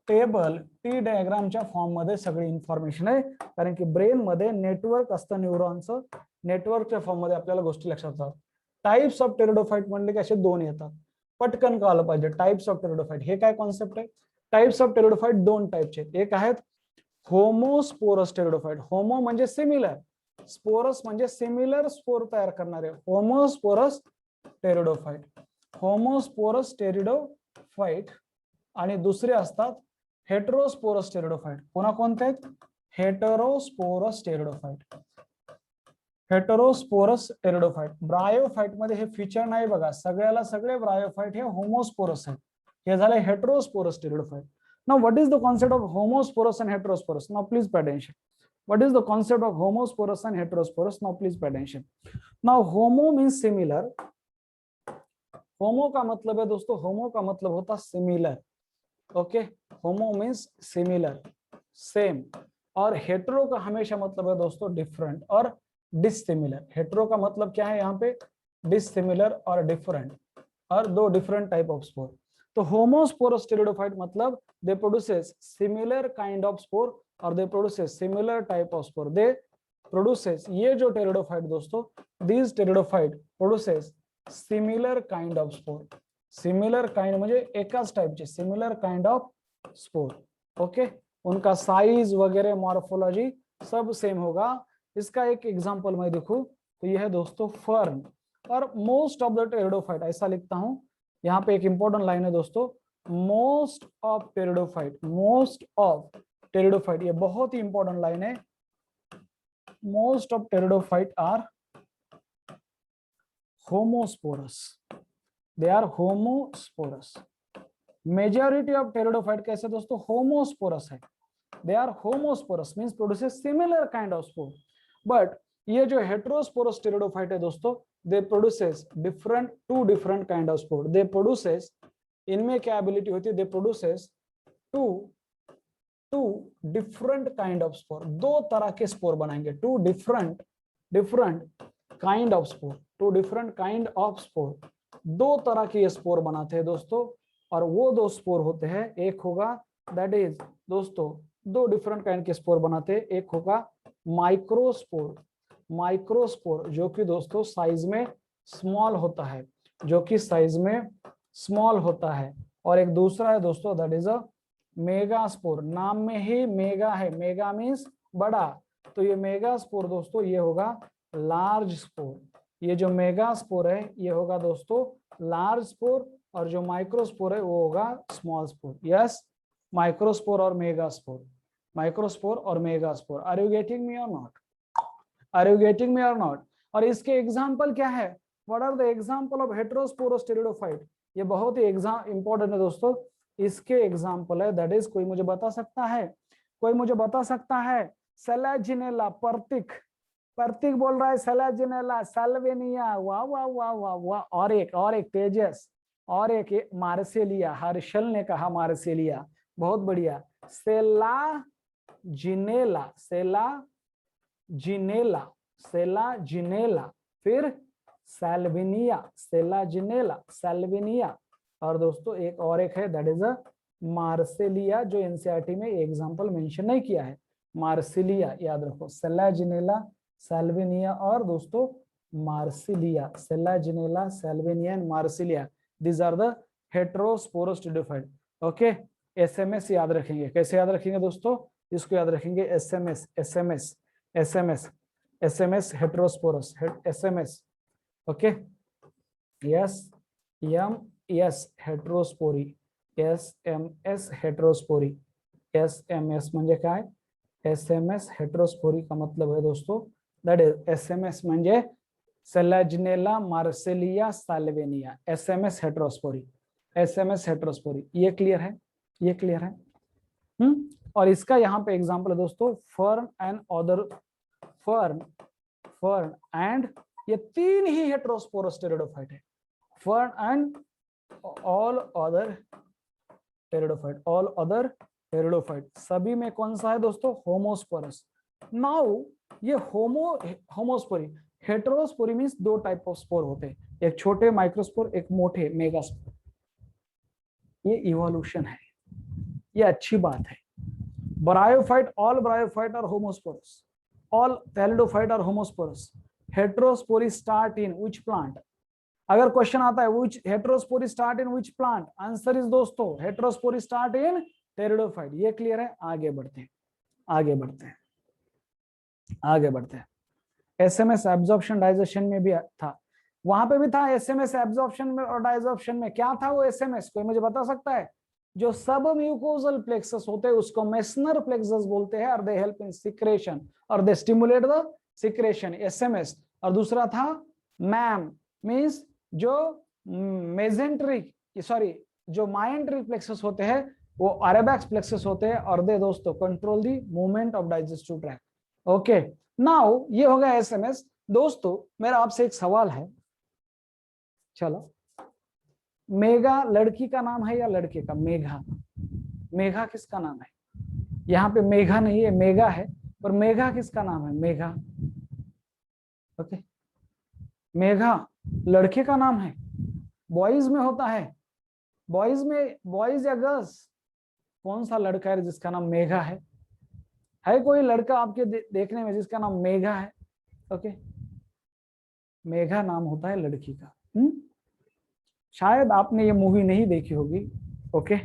टेबल टी डायग्रामच्या फॉर्म मध्ये सगळी इन्फॉर्मेशन आहे. कारण की ब्रेन मध्ये नेटवर्क असतं न्यूरॉनचं, नेटवर्कच्या फॉर्म मध्ये आपल्याला गोष्टी लक्षात येतात. टाइप्स ऑफ टेरिडोफाइट म्हणले की असे दोन येतात. पटकन कळलं पाहिजे. टाइप्स ऑफ टेरिडोफाइट हे काय कॉन्सेप्ट आहे. टाइप्स ऑफ टेरिडोफाइट दोन टाइपचे आहेत. एक आहेत होमोस्पोरस टेरिडोफाइट. होमो म्हणजे सिमिलर, स्पोरस म्हणजे सिमिलर स्पोर तयार करणारे. Homosporous pteridophyte. आणि दुसरे असतात हेटेरोस्पोरस टेरिडोफाइट. पुन्हा कोणते आहेत, हेटेरोस्पोरस टेरिडोफाइट. ब्रायोफाइट मध्ये हे फीचर नाही बघा. सगळे ब्रायोफाइट हे होमोस्पोरस आहेत. हे झाले heterosporous pteridophyte. Now what is the concept of homosporous and heterosporous. Now please pay attention. What is the concept of homosporous and heterosporous. Now please pay attention. Now homo means similar. Homo का मतलब है दोस्तों, होमो का मतलब होता similar. Okay, homo means similar, same. और हेटेरो का हमेशा मतलब है दोस्तों डिफरेंट और डिसिमिलर. हेटेरो का मतलब क्या है यहाँ पे, डिसिमिलर और डिफरेंट, और दो डिफरेंट टाइप ऑफ स्पोर. तो होमोस्पोरस टेरिडोफाइट मतलब they produces similar kind of spore और they produces similar type of spore. They produces, ये जो टेरिडोफाइट दोस्तों, these pteridophyte produces similar kind of spore. Similar kind म्हणजे एकाच टाइपचे, similar kind of spore. Okay, उनका साइज वगैरह मॉर्फोलॉजी सब सेम होगा। इसका एक एग्जांपल मैं देखूं तो यह है दोस्तों फर्न और मोस्ट ऑफ द टेरिडोफाइट, ऐसा लिखता हूं। यहाँ पे एक इंपॉर्टेंट लाइन है दोस्तों, most of pteridophyte, most of pteridophyte, ये बहुत ही इंपॉर्टेंट लाइन है। Most of pteridophyte are homosporous, they are homosporous. Majority of pteridophyte कैसे दोस्तों, होमोस्पोरस है। They are homosporous means produces similar kind of spore. But ये जो हेटेरोस्पोरस टेरिडोफाइट है दोस्तों, they produces different, two different kind of spore. They produces, इनमें क्या एबिलिटी होती है, they produces two different kind of spore, दो तरह के स्पोर बनाएंगे। Two different kind of spore, two different kind of spore, दो तरह के ये स्पोर बनाते हैं दोस्तों। और वो दो स्पोर होते हैं, एक होगा दैट इज दोस्तों, दो डिफरेंट काइंड के स्पोर बनाते हैं। एक होगा माइक्रोस्पोर, माइक्रोस्पोर जो कि दोस्तों साइज में स्मॉल होता है, जो कि साइज में स्मॉल होता है। और एक दूसरा है दोस्तों दैट इज अ मेगास्पोर, नाम में ही मेगा है, मेगा मीन्स बड़ा, तो ये मेगास्पोर दोस्तों ये होगा लार्ज स्पोर। ये जो मेगास्पोर है ये होगा दोस्तों लार्ज स्पोर, और जो माइक्रोस्पोर है वो होगा स्मॉल स्पोर। यस, माइक्रोस्पोर और मेगास्पोर, माइक्रोस्पोर और megaspore. Are you getting me or not, are you getting me or not. और इसके एग्जांपल क्या है, what are the example of heterosporous pteridophyte, ये बहुत ही एग्जाम इंपॉर्टेंट है दोस्तों। इसके एग्जांपल है दैट इज, कोई मुझे बता सकता है, कोई मुझे बता सकता है, सेलेजिनेला, पर्तिक, पर्तिक बोल रहा है, सेलेजिनेला, साल्विनिया, वाह वाह वाह वाह वाह। और एक तेजस, और एक मार्सेलिया, हर्षल ने कहा मार्सेलिया, बहुत बढ़िया। सेला जिनेला, सेला जिनेला, सेला जिनेला, फिर सैल्विनिया, सेला जिनेला, सैल्विनिया। और दोस्तों एक है दैट इज अ मार्सेलिया, जो एनसीईआरटी में एग्जांपल मेंशन नहीं किया है, मार्सिलिया, याद रखो, सेला जिनेला, सैल्विनिया और दोस्तों Marsilea, Selaginella, Salvinia and Marsilea, these are the heterosporous pteridophyte. Okay, SMS याद रखेंगे, कैसे याद रखेंगे दोस्तों, इसको याद रखेंगे SMS, SMS, SMS, SMS heterosporous, SMS. Okay, yes, M S heterospory, SMS heterospory, SMS म्हणजे काय, एसएमएस हेटेरोस्पोरी का मतलब है दोस्तों दैट इज, एसएमएस म्हणजे Selaginella, Marsilea, Salvinia, SMS heterospory, SMS heterospory. ये क्लियर है, ये क्लियर है। और इसका यहाँ पे एग्जांपल है दोस्तों fern and other, fern and, ये तीन ही हेटेरोस्पोरस टेरिडोफाइट है, fern and all other pteridophyte, all other pteridophyte, सभी में कौन सा है दोस्तों, होमोस्पोरस। नाउ ये होमोस्पोरी, हेटेरोस्पोरी मींस दो टाइप ऑफ स्पोर होते हैं, एक छोटे माइक्रोस्पोर, एक मोटे मेगास्पोर। ये इवोल्यूशन है, ये अच्छी बात है। Bryophyte, all bryophyte are homosporous, all pteridophyte are homosporous. Heterospory start in which plant, अगर क्वेश्चन आता है which heterospory start in which plant, answer is दोस्तों हेटेरोस्पोरी स्टार्ट इन टेरिडोफाइट। ये क्लियर है, आगे बढ़ते हैं, आगे बढ़ते हैं, आगे बढ़ते हैं। एसएमएस एब्जॉर्प्शन डाइजेशन में भी था, वहां पे भी था एसएमएस एब्जॉर्प्शन में और डाइजेशन में। क्या था वो एसएमएस, कोई मुझे बता सकता है, जो सब म्यूकोजल प्लेक्सस होते हैं उसको मेसनर प्लेक्सस बोलते हैं, और दे हेल्प इन सिक्रेशन और दे स्टिमुलेट द सिक्रेशन, एसएमएस। और दूसरा था मैम, मींस जो मेजेंट्रिक, सॉरी जो माइंट्रिक प्लेक्सस होते हैं वो अरेबैक्स प्लेक्सस होते हैं, और दे दोस्तों control the movement of digestive tract. Okay, now ये हो गया एसएमएस। दोस्तों मेरा आपसे एक सवाल है, चलो, मेघा लड़की का नाम है या लड़के का, मेघा, मेघा किसका नाम है, यहाँ पे मेघा नहीं है, मेघा है, पर मेघा किसका नाम है, मेघा। ओके, मेघा लड़के का नाम है, बॉयज में होता है, बॉयज में, बॉयज या गर्ल्स, कौन सा लड़का है जिसका नाम मेघा है कोई लड़का आपके देखने में जिसका नाम मेघा है। ओके, मेघा नाम होता है लड़की का। शायद आपने ये मूवी नहीं देखी होगी। ओके,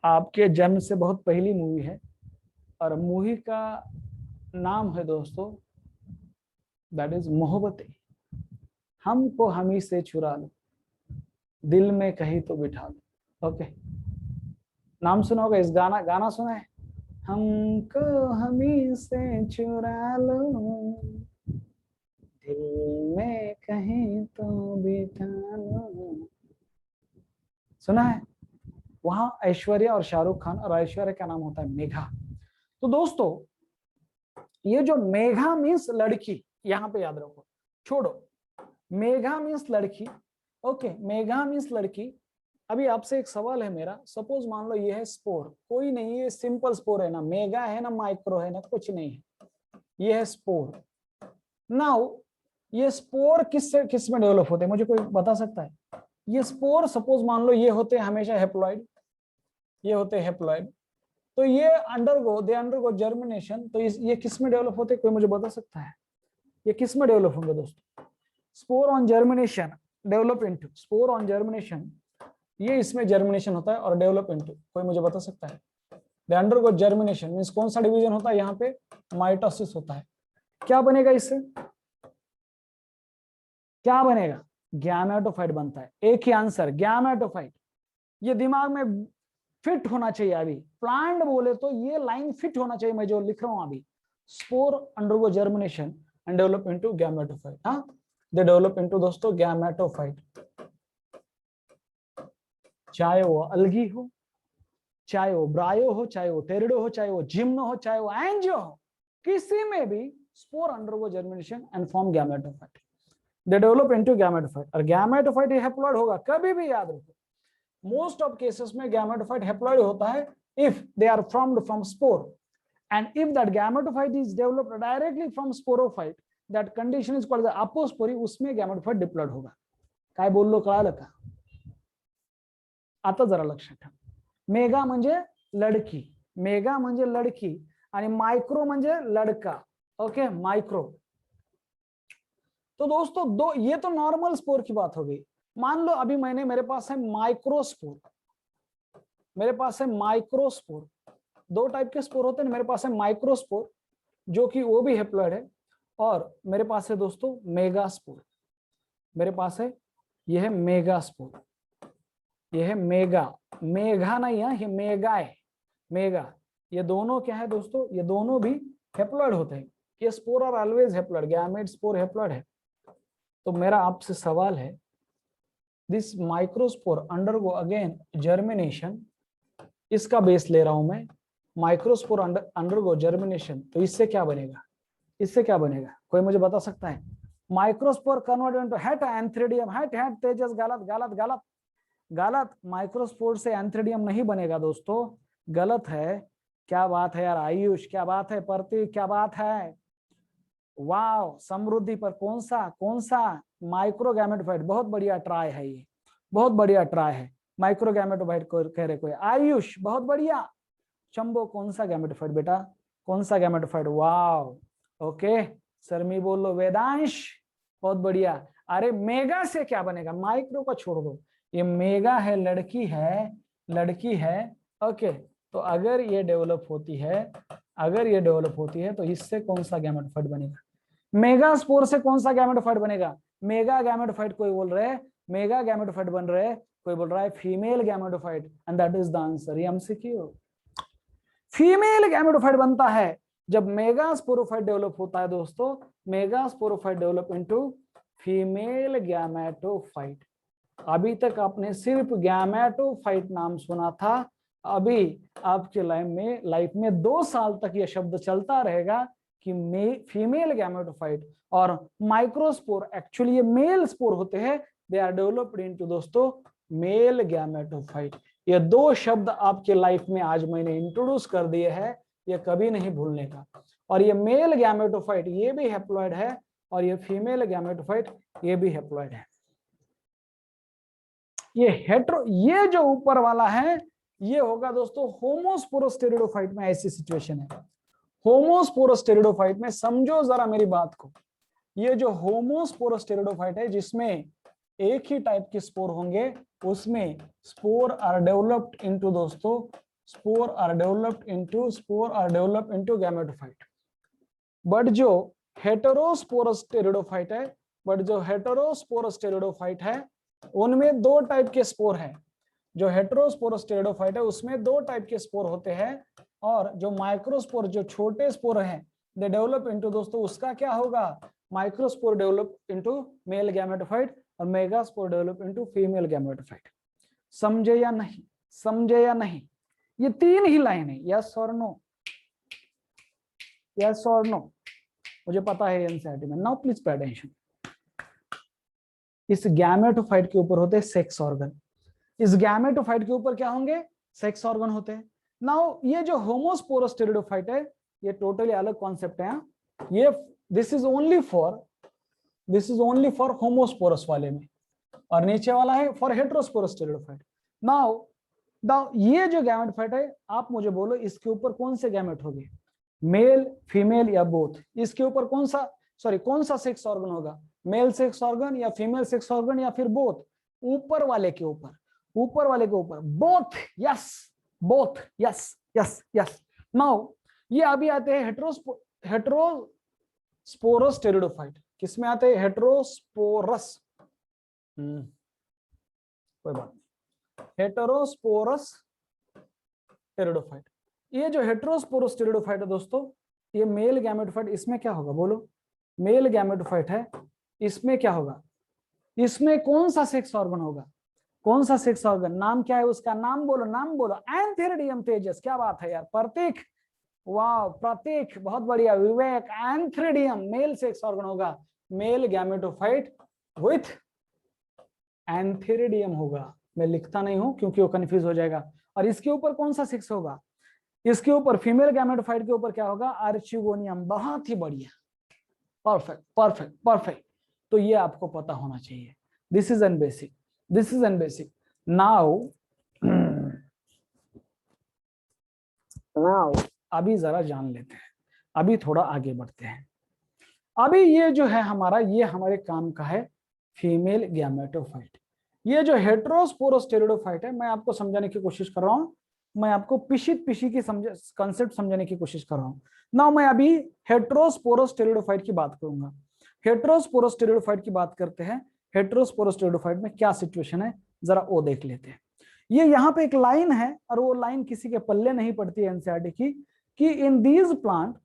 आपके जन्म से बहुत पहली मूवी है और मूवी का नाम है दोस्तों दैट इज मोहब्बतें। हमको हमी से चुरा लो, दिल में कहीं तो बिठा लो। ओके, नाम सुना होगा इस गाना, गाना सुना है? हमको हमी से चुरा लो, दिल में कहीं तो बिठा लो, सुना है? वहां ऐश्वर्या और शाहरुख खान, और ऐश्वर्या का नाम होता है मेघा। तो दोस्तों ये जो मेघा मीन्स लड़की, यहां पे याद रखो, छोड़ो मेघा मीन्स लड़की। ओके, मेघा मीन्स लड़की। अभी आपसे एक सवाल है मेरा, सपोज मान लो ये है स्पोर, कोई नहीं, ये सिंपल स्पोर है, ना मेगा है ना माइक्रो है ना कुछ नहीं है, ये है स्पोर। नाउ ये स्पोर किस में डेवलप होते हैं, मुझे कोई बता सकता है? ये स्पोर सपोज मान लो ये होते हैं हमेशा हेप्लॉइड, ये होते हैं हेप्लॉइड, तो ये दे अंडरगो जर्मिनेशन, तो ये किस में डेवलप होते हैं, कोई मुझे बता सकता है? ये किस में डेवलप होंगे दोस्तों? Spore on germination develop into, spore on germination, ये इसमें जर्मिनेशन होता है और डेवलप इनटू, कोई मुझे बता सकता है? दे अंडरगो जर्मिनेशन मींस कौन सा डिवीजन होता है यहाँ पे? माइटोसिस होता है। क्या बनेगा इससे? क्या बनेगा? गैमेटोफाइट बनता है। एक ही आंसर, गैमेटोफाइट। ये दिमाग में फिट होना चाहिए। अभी प्लांट बोले तो ये लाइन फिट होना चाहिए, मैं जो लिख रहा हूं अभी। Spore undergo germination and develop into gametophyte. हाँ, दे डेवलप इनटू दोस्तों गैमेटोफाइट। चाहे वो अलगी हो, चाहे वो ब्रायो हो, चाहे वो टेरिडो हो, चाहे वो जिम्नो हो, चाहे वो एंजियो हो, किसी में भी spore undergo germination and form gametophyte. They develop into gametophyte. और गैमेटोफाइट हेप्लॉइड होगा, कभी भी याद रखो, मोस्ट ऑफ केसेस में गैमेटोफाइट हेप्लॉइड होता है if they are formed from spore, and if that gametophyte is developed directly from sporophyte, that condition is called the apospory, उसमें गैमेटोफाइट डिप्लॉइड होगा। काय बोललो, कळालं का? आता जरा लक्षात ठेवा, मेगा म्हणजे लड़की, मेगा म्हणजे लड़की, आणि माइक्रो म्हणजे लड़का। Okay, micro. तो दोस्तों दो, ये तो नॉर्मल स्पोर की बात हो गई। मान लो अभी मेरे पास है माइक्रोस्पोर, मेरे पास है माइक्रोस्पोर। दो टाइप के स्पोर होते हैं, मेरे पास है माइक्रोस्पोर जो कि वो भी हेप्लॉइड है, और मेरे पास है दोस्तों मेगास्पोर। मेरे पास है, यह है मेगास्पोर, यह है मेगा, मेघा नहीं है, ये मेगा है, मेगा। ये दोनों क्या है दोस्तों? ये दोनों भी हेप्लॉइड होते हैं। ये spore are always haploid, gamete spore haploid है। तो मेरा आपसे सवाल है, this microspore undergo again germination, इसका बेस ले रहा हूं मैं, माइक्रोस्पोर अंडरगो जर्मिनेशन, तो इससे क्या बनेगा? इससे क्या बनेगा, कोई मुझे बता सकता है? माइक्रोस्पोर कन्वर्ट इनटू हेट एंथ्रेडियम, हेट तेजस, गलत गलत गलत गलत। माइक्रोस्पोर से एंथ्रेडियम नहीं बनेगा दोस्तों, गलत है। क्या बात है यार आयुष, क्या बात है प्रतीक, क्या बात है, वाह समृद्धि पर कौन सा माइक्रो गैमेटोफाइट, बहुत बढ़िया ट्राई है, ये बहुत बढ़िया ट्राई है। माइक्रो गैमेटोफाइट को कह रहे कोई, आयुष बहुत बढ़िया। चंबो कौन सा गैमेटोफाइट बेटा, कौन सा गैमेटोफाइट, वाह। ओके, शर्मी बोलो, वेदांश बहुत बढ़िया। अरे मेगा से क्या बनेगा, माइक्रो का छोड़ दो, ये मेगा है, लड़की है, लड़की है। ओके, तो अगर ये डेवलप होती है, अगर ये डेवलप होती है तो इससे कौन सा गैमेटोफाइट बनेगा? मेगा स्पोर से कौन सा गैमेटोफाइट बनेगा? मेगा गैमेटोफाइट कोई बोल रहे हैं, मेगा गैमेटोफाइट बन रहे, कोई बोल रहा है female gametophyte, and that is the answer. ये एमसीक्यू, फीमेल गैमेटोफाइट बनता है जब मेगा स्पोरोफाइट डेवलप होता है दोस्तों, mega sporophyte develop into female gametophyte. अभी तक आपने सिर्फ गैमेटोफाइट नाम सुना था, अभी आपके लाइफ में 2 साल तक यह शब्द चलता रहेगा कि फीमेल गैमेटोफाइट और माइक्रोस्पोर, एक्चुअली ये मेल स्पोर होते हैं, दे आर डेवलप्ड इनटू दोस्तों मेल गैमेटोफाइट। ये 2 शब्द आपके लाइफ में आज मैंने इंट्रोड्यूस कर दिए हैं, ये कभी नहीं भूलने का। और ये मेल गैमेटोफाइट ये भी हेप्लॉइड है, और ये फीमेल गैमेटोफाइट ये भी हेप्लॉइड है। ये हेट्रो, ये जो ऊपर वाला है ये होगा दोस्तों होमोस्पोरोस्टेरिडोफाइट में, ऐसी सिचुएशन है। होमोस्पोरोस्टेरिडोफाइट में समझो जरा मेरी बात को, ये जो होमोस्पोरोस्टेरिडोफाइट है जिसमें एक ही टाइप के स्पोर होंगे, उसमें स्पोर आर डेवलप्ड इनटू दोस्तों spore are developed into gametophyte. But जो हेटेरोस्पोरस टेरिडोफाइट है, उनमें दो टाइप के स्पोर हैं। जो हेटेरोस्पोरस टेरिडोफाइट है उसमें दो टाइप के स्पोर होते हैं, और जो माइक्रोस्पोर, जो छोटे स्पोर हैं, दे डेवलप इनटू, दोस्तों उसका क्या होगा, microspore develop into male gametophyte और megaspore develop into female gametophyte. समझे या नहीं, समझे या नहीं? ये तीन ही लाइन है, yes or no, yes or no. मुझे पता है एनसीईआरटी में। Now please pay attention. इस गैमेटोफाइट के ऊपर होते हैं सेक्स ऑर्गन, इस गैमेटोफाइट के ऊपर क्या होंगे, सेक्स ऑर्गन होते हैं। नाउ ये जो होमोस्पोरस टेरिडोफाइट है, ये टोटली अलग कॉन्सेप्ट है। ये this is only for homosporous वाले में, और नीचे वाला है फॉर हेटेरोस्पोरस टेरिडोफाइट। नाउ ये जो गैमेटोफाइट है, आप मुझे बोलो इसके ऊपर कौन से गैमेट होंगे, मेल, फीमेल या बोथ? इसके ऊपर कौन सा सेक्स ऑर्गन होगा, मेल सेक्स ऑर्गन या फीमेल सेक्स ऑर्गन या फिर बोथ? ऊपर वाले के ऊपर both. Yes, both, yes yes yes. Now ये अभी आते हैं हेटेरोस्पोरस टेरिडोफाइट। किसमें आते हैं, हेटेरोस्पोरस, कोई बात नहीं, हेटेरोस्पोरस टेरिडोफाइट। ये जो हेटेरोस्पोरस टेरिडोफाइट है दोस्तों, ये मेल गैमेटोफाइट, इसमें क्या होगा बोलो, मेल गैमेटोफाइट है, इसमें क्या होगा, इसमें कौन सा सेक्स ऑर्गन होगा, कौन सा सेक्स ऑर्गन, नाम क्या है उसका, नाम बोलो, एंथेरिडियम तेजस। क्या बात है यार, प्रतीक, वाह प्रतीक, बहुत बढ़िया। विवेक, एंथेरिडियम मेल सेक्स ऑर्गन होगा, मेल गैमेटोफाइट विथ एंथेरिडियम होगा। मैं लिखता नहीं हूं क्योंकि वो कंफ्यूज हो जाएगा। और इसके ऊपर कौन सा सेक्स होगा, इसके ऊपर फीमेल गैमेटोफाइट के ऊपर क्या होगा, आर्चिगोनियम। बहुत ही बढ़िया, परफेक्ट परफेक्ट परफेक्ट। तो ये आपको पता होना चाहिए। This is N basic, this is N basic. Now अभी जरा जान लेते हैं, अभी थोड़ा आगे बढ़ते हैं। अभी ये जो है हमारा, ये हमारे काम का है फीमेल गैमेटोफाइट। ये जो हेटेरोस्पोरस टेरिडोफाइट है, मैं आपको समझाने की कोशिश कर रहा हूं, मैं आपको पिशी की कंसेप्ट समझाने की कोशिश कर रहा हूं ना। मैं अभी हेटेरोस्पोरस टेरिडोफाइट की बात करूंगा। हेटेरोस्पोरस टेरिडोफाइट की बात करते हैं। हेटेरोस्पोरस टेरिडोफाइट में क्या सिचुएशन है, जरा वो देख लेते हैं। ये यहाँ पे एक लाइन है, और वो लाइन किसी के पल्ले नहीं पड़ती है एनसीईआरटी की, कि in these plant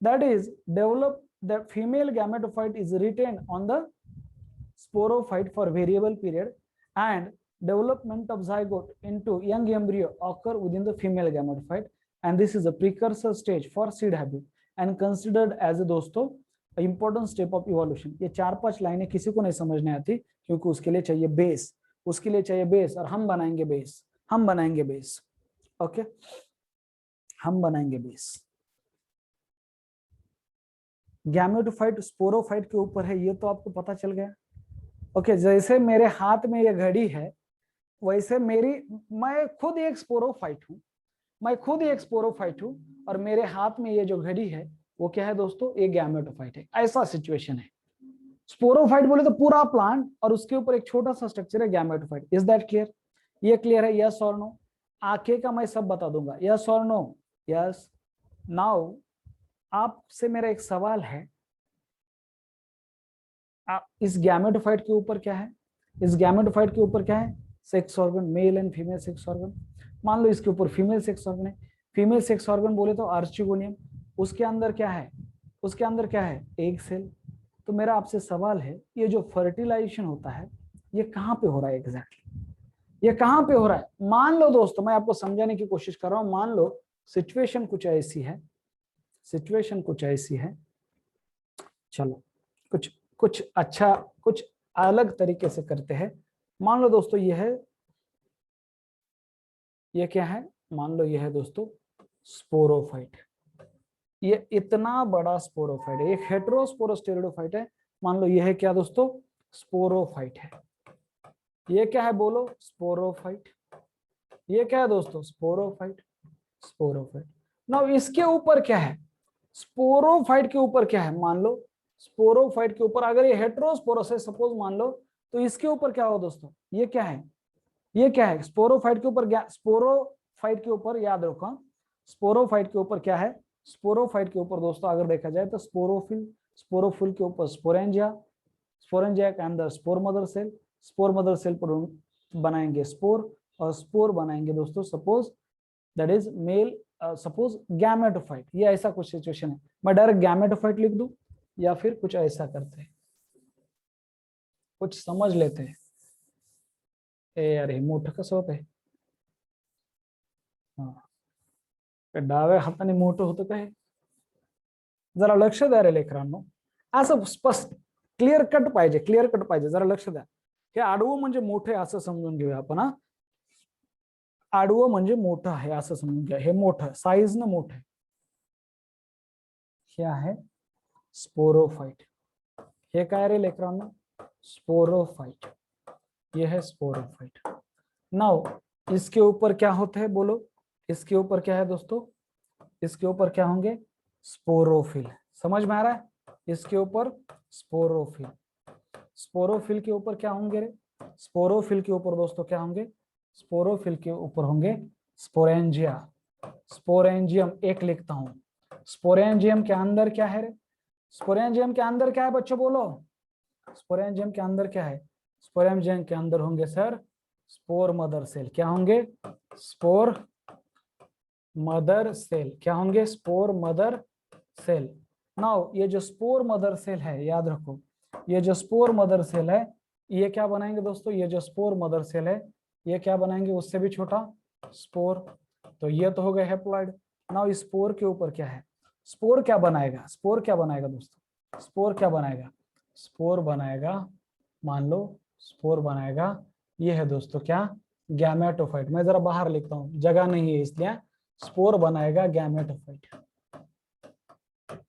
that is develop the female gametophyte is retained on the sporophyte for variable period, and development of zygote into young embryo occur within the female gametophyte, and this is a precursor stage for seed habit and considered as a दोस्तों important step of evolution। ये 4-5 लाइनें किसी को नहीं समझने आती, क्योंकि उसके लिए चाहिए बेस, और हम बनाएंगे बेस, ओके, हम बनाएंगे बेस। गैमेटोफाइट स्पोरोफाइट के ऊपर है, ये तो आपको पता चल गया। ओके, जैसे मेरे हाथ में ये घड़ी है, वैसे मैं खुद एक स्पोरोफाइट हूँ, और मेरे हाथ में ये जो घड़ी है वो क्या है दोस्तों, ये गैमेटोफाइट है। ऐसा सिचुएशन है। स्पोरोफाइट बोले तो पूरा प्लांट, और उसके ऊपर एक छोटा सा स्ट्रक्चर है गैमेटोफाइट। Is that clear? ये क्लियर है, यस और नो? आगे का मैं सब बता दूंगा, yes or no? Yes. Now आपसे मेरा एक सवाल है, इस गैमेटोफाइट के ऊपर क्या है, sex organ, male and female sex organ. मान लो इसके ऊपर फीमेल सेक्स ऑर्गन है। फीमेल सेक्स ऑर्गन बोले तो आर्चिगोनियम। उसके अंदर क्या है, एग सेल। तो मेरा आपसे सवाल है, ये जो फर्टिलाइजेशन होता है, ये कहाँ पे हो रहा है एग्जैक्टली, ये कहाँ पे हो रहा है? मान लो दोस्तों, मैं आपको समझाने की कोशिश कर रहा हूं, मान लो सिचुएशन कुछ ऐसी है, चलो कुछ अच्छा, कुछ अलग तरीके से करते हैं। मान लो दोस्तों ये क्या है, मान लो ये है दोस्तों स्पोरोफाइट। ये इतना बड़ा स्पोरोफाइट है, एक हेटेरोस्पोरस टेरिडोफाइट है। मान लो ये है क्या दोस्तों, स्पोरोफाइट है। ये क्या है बोलो, स्पोरोफाइट। ये क्या है दोस्तों, स्पोरोफाइट। नाउ इसके ऊपर क्या है, स्पोरोफाइट के ऊपर क्या है, मान लो स्पोरोफाइट के ऊपर अगर ये हेटेरोस्पोरस है सपोज मान लो, तो इसके ऊपर क्या हो दोस्तों, ये क्या है, स्पोरोफाइट के ऊपर स्पोरोफाइट के ऊपर याद रखो, स्पोरोफाइट के ऊपर क्या है, स्पोरोफाइट के ऊपर दोस्तों अगर देखा जाए तो स्पोरोफिल, स्पोरोफिल के ऊपर स्पोरेंजिया, स्पोरेंजिया के अंदर spore mother cell, spore mother cell पर बनाएंगे स्पोर, और स्पोर बनाएंगे दोस्तों suppose that is male, suppose gametophyte. ये ऐसा कुछ सिचुएशन है, मैं डायरेक्ट गैमेटोफाइट लिख दूं या फिर कुछ ऐसा करते हैं, कुछ समझ लेते हैं। ए अरे मोठं कसं होतंय, डाव्या हाताने मोठं होतं काय, जरा लक्ष द्या रे लेकरांनो, असं स्पष्ट क्लिअर कट पाहिजे, क्लिअर कट पाहिजे, जरा लक्ष द्या। हे आडवं म्हणजे मोठे असं समजून घेऊया आपण हा, आडवं म्हणजे मोठं आहे असं समजून घ्या, हे मोठं साईज न मोठं आहे, हे आहे स्पोरोफाइट। हे काय रे लेकरांनो, स्पोरोफाइट, ये है स्पोरोफाइट। नाउ इसके ऊपर क्या होते हैं बोलो, इसके ऊपर क्या है दोस्तों, इसके ऊपर क्या होंगे, स्पोरोफिल, समझ में आ रहा है, इसके ऊपर स्पोरोफिल, स्पोरोफिल के ऊपर क्या होंगे रे, स्पोरोफिल के ऊपर दोस्तों क्या होंगे, स्पोरोफिल के ऊपर होंगे स्पोरेंजिया, स्पोरेंजियम एक लिखता हूं, स्पोरेंजियम के अंदर क्या है रे, स्पोरेंजियम के अंदर क्या है बच्चों बोलो, स्पोरेंजियम के अंदर क्या है, स्पोरेंजियम के अंदर होंगे सर स्पोर मदर सेल, क्या होंगे, स्पोर मदर सेल, क्या होंगे, स्पोर मदर सेल। नाउ ये जो स्पोर मदर सेल है याद रखो, ये जो स्पोर मदर सेल है ये क्या बनाएंगे दोस्तों, ये जो स्पोर मदर सेल है ये क्या बनाएंगे, उससे भी छोटा स्पोर, तो ये तो हो गए हैप्लॉइड। नाउ इस स्पोर के ऊपर क्या है, स्पोर क्या बनाएगा, स्पोर क्या बनाएगा दोस्तों, स्पोर क्या बनाएगा, स्पोर बनाएगा, मान लो स्पोर बनाएगा, ये है दोस्तों क्या, गैमेटोफाइट। मैं जरा बाहर लिखता हूँ, जगह नहीं है इसलिए, स्पोर बनाएगा गैमेटोफाइट,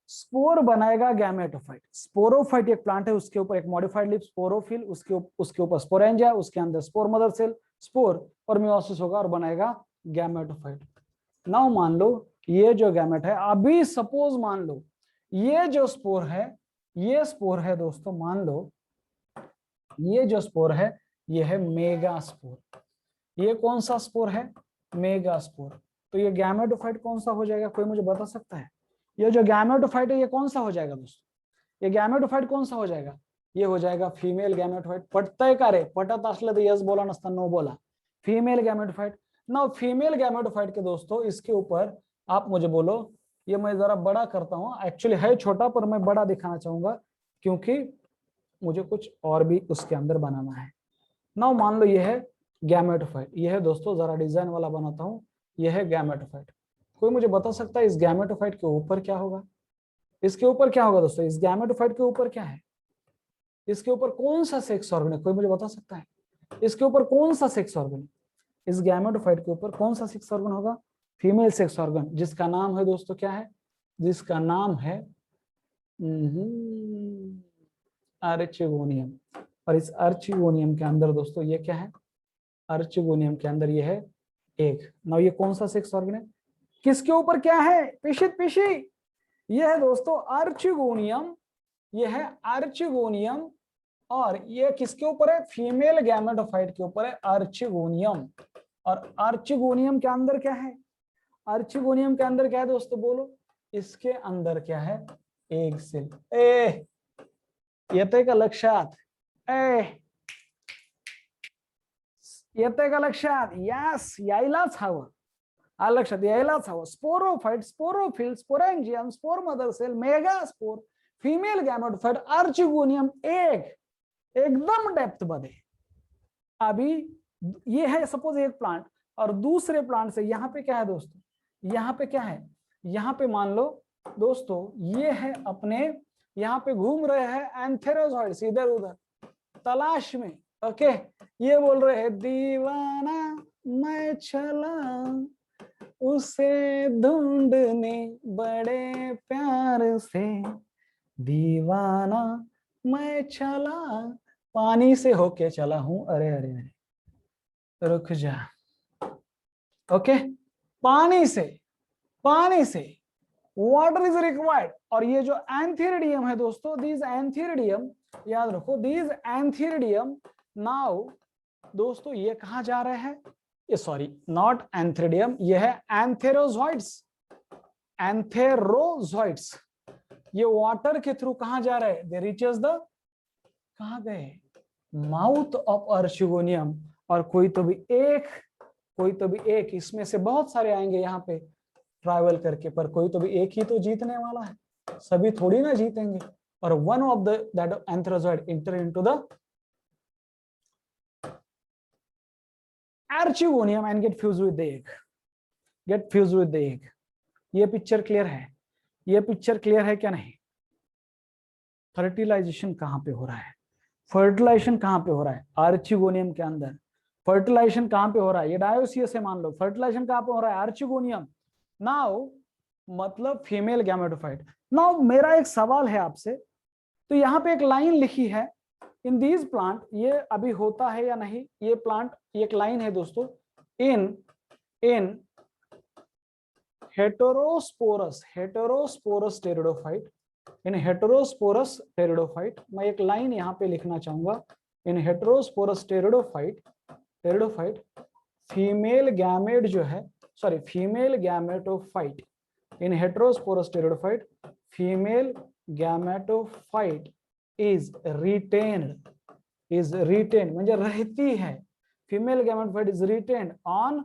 स्पोर बनाएगा गैमेटोफाइट। स्पोरोफाइट एक प्लांट है, उसके ऊपर एक मॉडिफाइड लीफ स्पोरोफिल, उसके ऊपर स्पोरेंजिया, उसके अंदर स्पोर मदर सेल, स्पोर और मियोसिस होगा और बनाएगा गैमेटोफाइट। नाउ मान लो ये जो गैमेट है, अभी सपोज मान लो ये जो स्पोर है, ये स्पोर है दोस्तों, मान लो ये जो स्पोर है ये है मेगा स्पोर, ये कौन सा स्पोर है, मेगा स्पोर। तो ये गैमेटोफाइट कौन सा हो जाएगा, कोई मुझे बता सकता है, ये जो गैमेटोफाइट है ये कौन सा हो जाएगा दोस्तों, ये गैमेटोफाइट कौन सा हो जाएगा, ये हो जाएगा फीमेल गैमेटोफाइट। पटतय का रे, पटत असलं तर यस बोला, नसता नो बोला, फीमेल गैमेटोफाइट। ना फीमेल गैमेटोफाइट के दोस्तों इसके ऊपर आप मुझे बोलो, ये मैं जरा बड़ा करता हूँ, एक्चुअली है छोटा पर मैं बड़ा दिखाना चाहूंगा क्योंकि मुझे कुछ और भी उसके अंदर बनाना है। ना मान लो ये है गैमेटोफाइट, ये है दोस्तों, जरा डिजाइन वाला बनाता हूँ, ये है गैमेटोफाइट। कोई मुझे बता सकता है इस गैमेटोफाइट के ऊपर क्या होगा, इसके ऊपर क्या होगा दोस्तों, इस गैमेटोफाइट के ऊपर क्या है, इसके ऊपर कौन सा सेक्स ऑर्गन है, कोई मुझे बता सकता है इसके ऊपर कौन सा सेक्स ऑर्गन, इस गैमेटोफाइट के ऊपर कौन सा सेक्स ऑर्गन होगा, फीमेल सेक्स ऑर्गन, जिसका नाम है दोस्तों क्या है, जिसका नाम है आर्चिगोनियम। और इस आर्चिगोनियम के अंदर दोस्तों ये क्या है, आर्चिगोनियम के अंदर ये है एग। नाउ ये कौन सा सेक्स ऑर्गन है, किसके ऊपर क्या है, पिशित पिशी, ये है दोस्तों आर्चिगोनियम, ये है आर्चिगोनियम, और ये किसके ऊपर है, फीमेल गैमेटोफाइट के ऊपर है आर्चिगोनियम। और आर्चिगोनियम के अंदर क्या है, आर्चिगोनियम के अंदर क्या है दोस्तों बोलो, इसके अंदर क्या है, एग सेल। ए येतंय का लक्षात, येतंय का लक्षात, यस यायलाच हवं, लक्षात यायलाच हवं। Sporophyte, sporophyll, sporangium, spore mother cell, mega spore, female gametophyte, archegonium, egg, एकदम डेप्थ मध्ये। अभी ये है सपोज एक प्लांट, और दूसरे प्लांट से यहाँ पे क्या है दोस्तों, यहाँ पे क्या है, यहाँ पे मान लो दोस्तों ये है अपने, यहाँ पे घूम रहे हैं एंथेरोजॉइड्स इधर उधर तलाश में, ओके, ये बोल रहे हैं दीवाना मैं चला उसे ढूंढने बड़े प्यार से, दीवाना मैं चला, पानी से होके चला हूं, अरे अरे अरे रुक जा, ओके, पानी से, पानी से, वाटर इज रिक्वायर्ड। और ये जो एंथीरिडियम है दोस्तों, दीज एंथीरिडियम, याद रखो दीज एंथीरिडियम, नाउ दोस्तों ये कहां जा रहे हैं, ये सॉरी नॉट एंथ्रेडियम, ये है एंथेरोजॉइड्स। एंथेरोजॉइड्स ये वाटर के थ्रू कहां जा रहे हैं? दे रीचेस द, कहां गए? Mouth of archegonium. और कोई तो भी एक इसमें से बहुत सारे आएंगे यहाँ पे ट्रैवल करके, पर कोई तो भी एक ही तो जीतने वाला है, सभी थोड़ी ना जीतेंगे। और one of that antherozoid enter into the archegonium and get fused with the egg, get fused with the egg। ये पिक्चर क्लियर है? ये पिक्चर क्लियर है क्या नहीं? फर्टिलाइजेशन कहां पे हो रहा है? फर्टिलाइजेशन कहां पे हो रहा है? आर्चिगोनियम के अंदर। फर्टिलाइजेशन कहां पे हो रहा है? ये डायोसियस है मान लो, फर्टिलाइजेशन कहां पे हो रहा है? आर्चिगोनियम। नाउ मतलब फीमेल गैमेटोफाइट। नाउ मेरा एक सवाल है आपसे, तो यहाँ पे एक लाइन लिखी है इन दीज प्लांट, ये अभी होता है या नहीं? ये प्लांट, एक लाइन है दोस्तों, इन हेटेरोस्पोरस टेरिडोफाइट, इन हेटेरोस्पोरस टेरिडोफाइट। मैं एक लाइन यहाँ पे लिखना चाहूंगा, इन हेटेरोस्पोरस टेरिडोफाइट फीमेल गैमेट जो है, sorry female gametophyte, in heterosporous pteridophyte female gametophyte is retained म्हणजे रहती है। Female gametophyte is retained on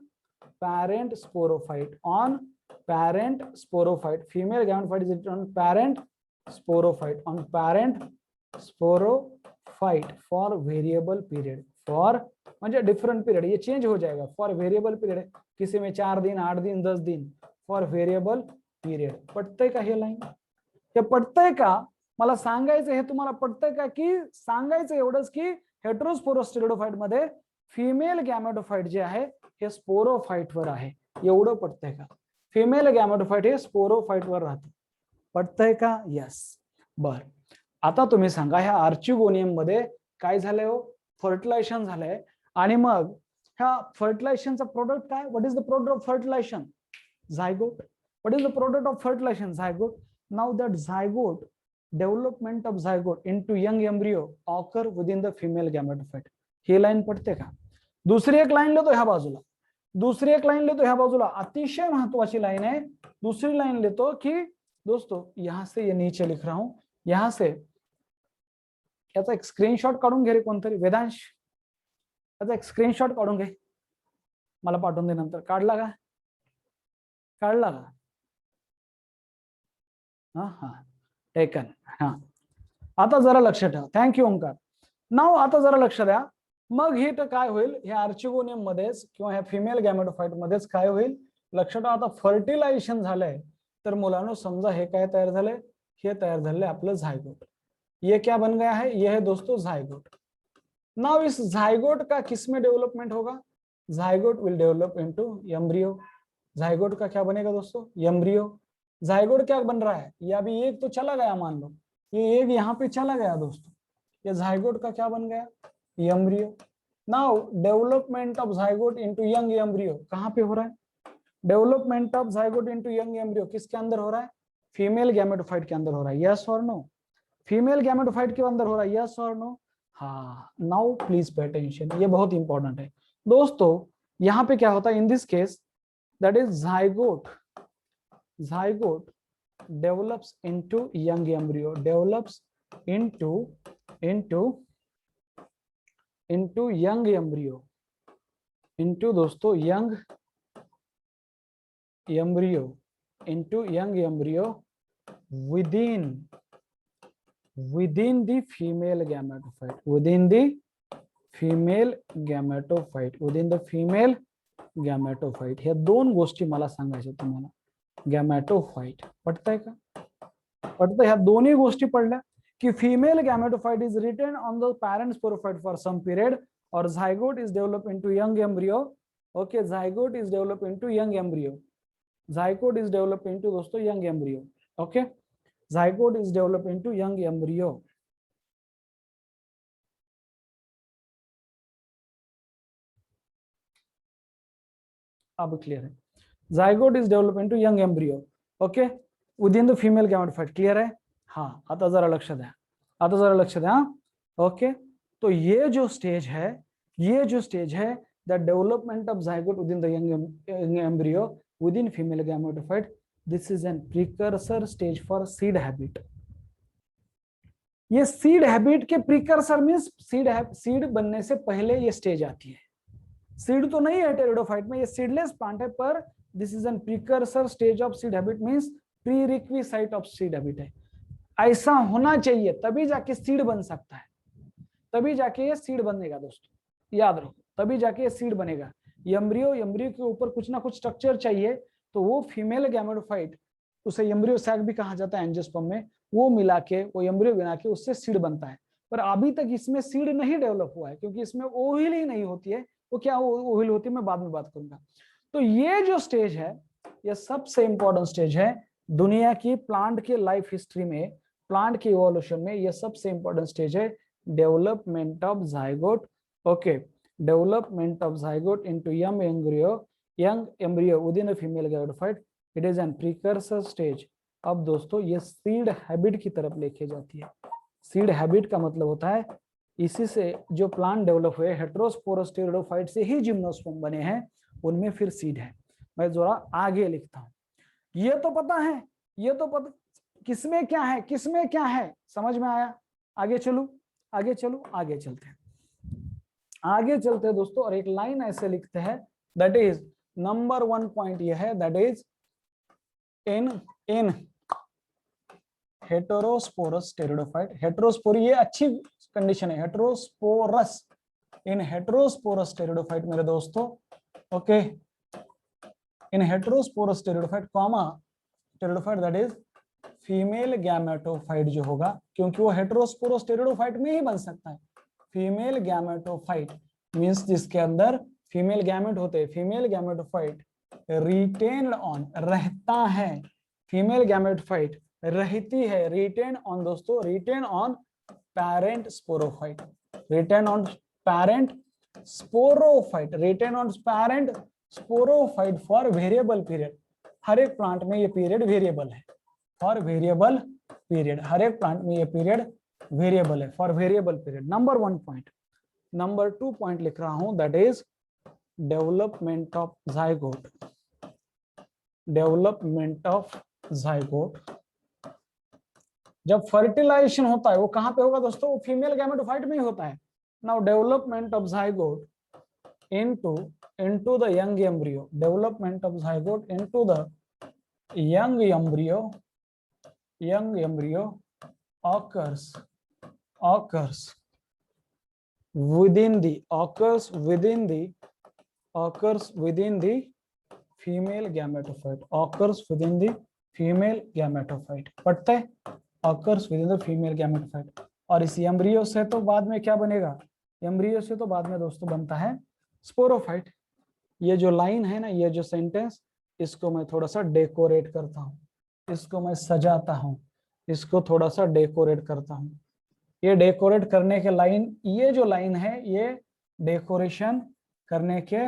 parent sporophyte, on parent sporophyte. Female gametophyte is retained on parent sporophyte, on parent sporophyte for variable period, for म्हणजे डिफरेंट पीरियड, ये चेंज हो जाएगा। फॉर वेरिएबल पीरियड, किसी में 4 दिन 8 दिन 10 दिन, फॉर वेरिएबल पीरियड। पटतंय का हे लाईन? हे पटतंय का? मला सांगायचं हे तुम्हाला पटतंय का? की सांगायचं एवढंच की हेटेरोस्पोरस टेरिडोफाइट मध्ये फीमेल गॅमेटोफाइट जे आहे हे स्पोरोफाइट वर आहे, एवढं पटतंय का? फीमेल गॅमेटोफाइट हे स्पोरोफाइट वर राहते, पटतंय का? यस। बर, आता तुम्ही सांगा ह्या आर्चिगोनियम मध्ये काय झालंय हो? फर्टिलायझेशन झालंय, आणि मग ह्या फर्टिलायझेशनचा प्रोडक्ट काय? What is the product of fertilization? Zygote. What is the product of fertilization? Zygote. Now that zygote, development of zygote into young embryo occur within the female gametophyte. ही लाईन पडते का? दुसरी एक लाईन लेतो ह्या बाजूला, दूसरी एक लाइन लेतो ह्या बाजूला, अतिशय महत्वाची लाइन है। दूसरी लाइन लेतो कि दोस्तों यहां से ये नीचे लिख रहा हूं, यहां से याचा एक स्क्रीनशॉट काढून घे रे कोणतरी, वेदांश याचा एक स्क्रीनशॉट काढून घे, मला पाठवून दे नंतर। काढला का? काढला का? हा टेकन। हा, आता जरा लक्ष ठेवा, थँक्यू ओंकार। नाव आता जरा लक्ष द्या, मग हे तर काय होईल, ह्या आर्चिगोनियम मध्येच किंवा ह्या फिमेल गॅमेटोफाइट मध्येच काय होईल, लक्षात ठेवा। आता फर्टिलायझेशन झालंय तर मुलांनो समजा हे काय तयार झालंय, हे तयार झालंय आपलं झायगोट। ये क्या बन गया है? ये है दोस्तों झायगोट। नाउ इस झायगोट का किसमें डेवलपमेंट होगा? Zygote will develop into embryo. Zygote का क्या बनेगा दोस्तों? एम्ब्रियो। झायगोट क्या बन रहा है? ये अभी एक तो चला गया, मान लो ये एक यहाँ पे चला गया दोस्तों, ये झायगोट का क्या बन गया? Embryo. Now development of zygote into young embryo कहां पे हो रहा है? Development of zygote into young embryo किसके अंदर हो रहा है? फीमेल गैमेटोफाइट के अंदर हो रहा है, yes or no? Female gametophyte के अंदर हो रहा है, यस और नो? हाँ, नाउ प्लीज पे अटेंशन, ये बहुत इंपॉर्टेंट है दोस्तों। यहां पे क्या होता है in this case, that is zygote develops into young embryo, develops into young embryo, into दोस्तों young embryo, into young embryo within the female gametophyte, within the female gametophyte। ह्या दोन गोष्टी मला सांगायच्या तुम्हाला। गॅमेटोफाइट पटतंय का? पटतं? ह्या दोन्ही गोष्टी पडल्या की female gametophyte is retain on the parent sporophyte for some period और zygote is develop into young embryo. Okay, zygote is develop into young embryo, zygote is develop into दोस्तों young embryo. Okay, zygote is develop into young embryo. अब क्लियर है? Zygote is develop into young embryo, okay, within the female gametophyte. Clear है? हाँ, आता जरा लक्ष द्या, आता जरा लक्ष द्या। ओके, तो ये जो स्टेज है the development of zygote within the young embryo within female gametophyte. This is an precursor stage for seed habit. ये सीड हैबिट के प्रीकर्सर मींस सीड बनने से पहले ये स्टेज आती है. सीड तो नहीं है टेरिडोफाइट में, ये सीडलेस प्लांट है, पर this is N precursor stage of seed habit means pre requisite of seed habit है. ऐसा होना चाहिए तभी जाके सीड बन सकता है, तभी जाके ये सीड बनेगा दोस्तों, याद रखो, तभी जाके ये सीड बनेगा. एम्ब्रियो के ऊपर कुछ ना कुछ स्ट्रक्चर चाहिए, तो वो फीमेल गैमेटोफाइट, उसे एम्ब्रियो सैक भी कहा जाता है एंजियोस्पर्म में, वो मिला के, वो एम्ब्रियो बना के उससे सीड बनता है. पर अभी तक इसमें सीड नहीं डेवलप हुआ है, क्योंकि इसमें ओहिल ही नहीं होती है. वो क्या ओहिल होती है मैं बाद में बात करूंगा. तो ये जो स्टेज है, ये सबसे इंपॉर्टेंट स्टेज है दुनिया की प्लांट के लाइफ हिस्ट्री में, प्लांट के इवोल्यूशन में. ये सबसे इंपॉर्टेंट स्टेज है development of zygote. Okay, development of zygote into young embryo within a female gametophyte. It is N precursor stage. अब दोस्तों ये सीड हैबिट की तरफ लेके जाती है. सीड हैबिट का मतलब होता है इसी से जो प्लांट डेवलप हुए, हेटेरोस्पोरस टेरिडोफाइट से ही जिम्नोस्पर्म बने हैं, उनमें फिर सीड है. मैं जरा आगे लिखता हूं. ये तो पता है, ये तो पता किसमें क्या है, किसमें क्या है, समझ में आया. आगे चलूं, आगे चलूं, आगे चलते हैं, आगे चलते हैं दोस्तों. और एक लाइन ऐसे लिखते हैं, दैट इज नंबर 1 पॉइंट ये है, that is in heterosporous pteridophyte. Heterospory ये अच्छी कंडीशन है, हेटेरोस्पोरस, इन हेटेरोस्पोरस टेरिडोफाइट मेरे दोस्तों. Okay, in heterosporous pteridophyte comma pteridophyte that is female gametophyte जो होगा, क्योंकि वो हेटेरोस्पोरस टेरिडोफाइट में ही बन सकता है. फीमेल गैमेटोफाइट मींस जिसके अंदर फीमेल गैमेट होते हैं. फीमेल गैमेटोफाइट रिटेन्ड ऑन, रहता है, फीमेल गैमेटोफाइट रहती है, रिटेन ऑन दोस्तों, retain on parent sporophyte, retain on parent sporophyte, retain on parent sporophyte for variable period. हर एक प्लांट में ये पीरियड वेरिएबल है, फॉर वेरिएबल पीरियड. हर एक प्लांट में ये पीरियड वेरिएबल है, for variable period. Number 1 point. Number 2 point लिख रहा हूं, that is development of zygote. Development of zygote जब फर्टिलाइजेशन होता है वो कहां पे होगा दोस्तों, वो फीमेल गैमेटोफाइट में ही होता है. Now development of zygote into the young embryo, development of zygote into the young embryo occurs within the female gametophyte, occurs within the female gametophyte. पढ़ते हैं, occurs within the female gametophyte. और इस एम्ब्रियो से तो बाद में क्या बनेगा, एम्ब्रियो से तो बाद में दोस्तों बनता है स्पोरोफाइट. ये जो लाइन है ना, ये जो सेंटेंस, इसको मैं थोड़ा सा डेकोरेट करता हूँ, इसको मैं सजाता हूँ, इसको थोड़ा सा डेकोरेट करता हूँ. ये डेकोरेट करने के लाइन, ये जो लाइन है ये डेकोरेशन करने के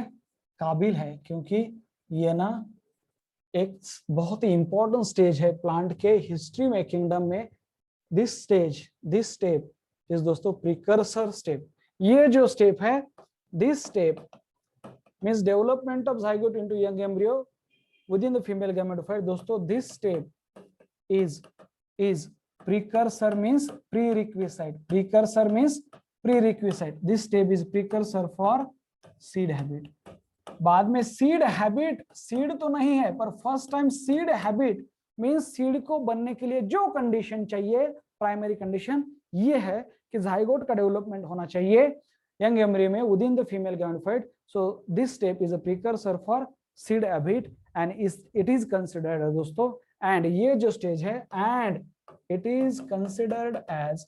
काबिल है, क्योंकि ये ना एक बहुत ही इंपॉर्टेंट स्टेज है प्लांट के हिस्ट्री में, किंगडम में. दिस स्टेप इज दोस्तों प्रीकर्सर स्टेप. ये जो स्टेप है, this step means development of zygote into young embryo within the female gametophyte. दोस्तों this step is precursor means prerequisite. Precursor means prerequisite. This step is precursor for seed habit. बाद में seed habit, seed तो नहीं है, पर first time seed habit means seed को बनने के लिए जो कंडीशन चाहिए, प्राइमरी कंडीशन ये है कि जाइगोट का डेवलपमेंट होना चाहिए young embryo में within the female gametophyte. So this step is a precursor for seed habit and it is considered दोस्तों, and ये जो stage है, and it is considered as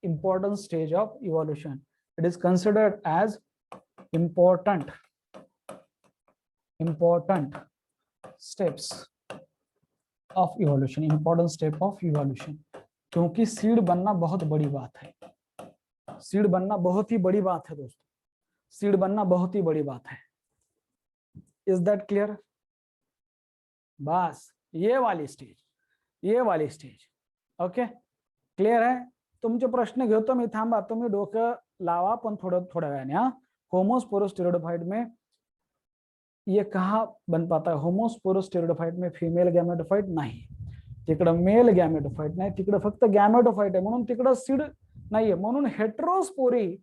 important stage of evolution. It is considered as important steps of evolution, important step of evolution. क्योंकि सीड बनना बहुत बड़ी बात है, सीड बनना बहुत ही बड़ी बात है दोस्तों, सीड बनना बहुत ही बड़ी बात है. Is that clear? बस ये वाली स्टेज, ओके क्लियर है. तुमचे प्रश्न घेतो मी, थांबा, तुम्ही डोकं लावा पण थोड्या वेळाने. हा, होमोस्पोरस टेरिडोफाइट में ये कहा बन पाता है? होमोस्पोरस टेरिडोफाइट में फीमेल गॅमेटोफाइट नाही, तिकडं मेल गॅमेटोफाइट नाही, तिकडं फक्त गॅमेटोफाइट आहे, म्हणून तिकडं सीड नाहीये. म्हणून heterospory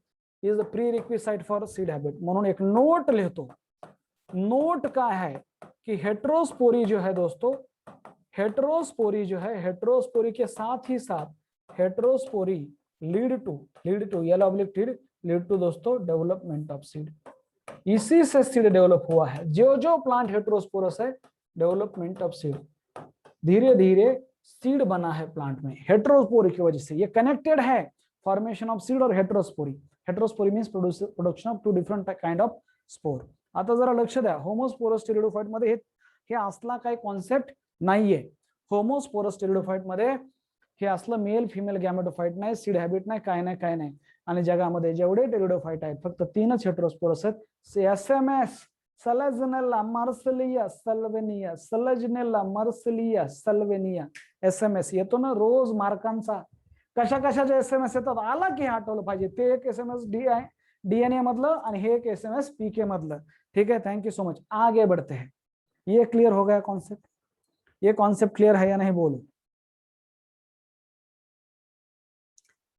is the pre requisite for seed habit. म्हणून एक नोट लिखतो. नोट काय है कि हेट्रोस्पोरी जो है दोस्तों, हेट्रोस्पोरी जो है, हेट्रोस्पोरी के साथ ही साथ हेट्रोस्पोरी लीड टू येलो ऑब्लिक टीड लीड टू दोस्तों डेवलपमेंट ऑफ सीड. इसी से सीड डेवलप हुआ है. जो प्लांट हेट्रोस्पोरस है, डेवलपमेंट ऑफ सीड, धीरे धीरे सीड बना है प्लांट में हेट्रोस्पोरी की वजह से. ये कनेक्टेड है, फॉर्मेशन ऑफ सीड और heterospory. Heterospory means production of 2 different kind of spore. आता जरा लक्ष द्या, होमोस्पोरस टेरिडोफाइट मध्ये हे असला काही कॉन्सेप्ट नाहीये. होमोस्पोरस टेरिडोफाइट मध्ये हे असलं मेल फिमेल गॅमेटोफाइट नाही, सीड हॅबिट नाही, काय नाही. आणि जगामध्ये जेवढे टेरिडोफाइट आहेत फक्त 3च हेट्रोस्पोरस आहेत. SMS, Selaginella, Marsilea, Salvinia, Selaginella, Marsilea, Salvinia. SMS येतो ना रोज मार्कांचा. कशाचे SMS येतात आला की आठवलं पाहिजे. ते एक SMS DNA मधलं आणि हे एक SMS PK मधलं. ठीक है, थैंक यू सो मच. आगे बढ़ते हैं. ये क्लियर हो गया कॉन्सेप्ट? ये कॉन्सेप्ट क्लियर है या नहीं बोलो?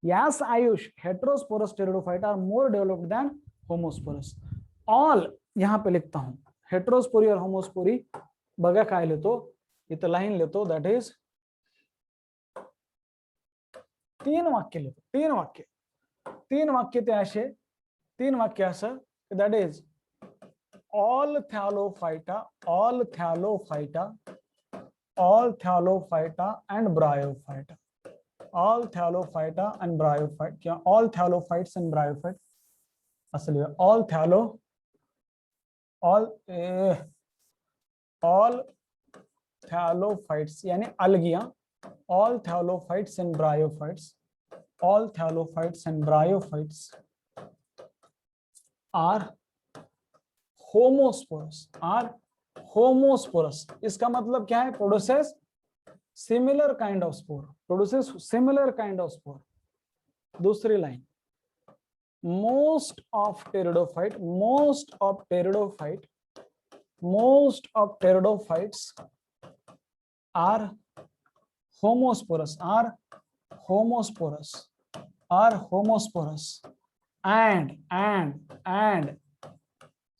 Yes, Ayush, heterosporous pteridophyte are more developed than homosporous. All यहाँ पे लिखता हूं, हेट्रोस्पोरी और होमोस्पोरी बघा काय लेतो, इथं लाईन लेतो, दॅट इज 3 वाक्य लेतो. 3 वाक्य ते असे, 3 वाक्य असं, that is all thallophyta and bryophyta. All thallophyta and bryophyte, क्या all thallophytes and bryophyte असल है. all thallophytes यानी अलगियां, all thallophytes and bryophytes are homosporous. इसका मतलब क्या है? Produces similar kind of spore. दूसरी line, most of pteridophytes are homosporous and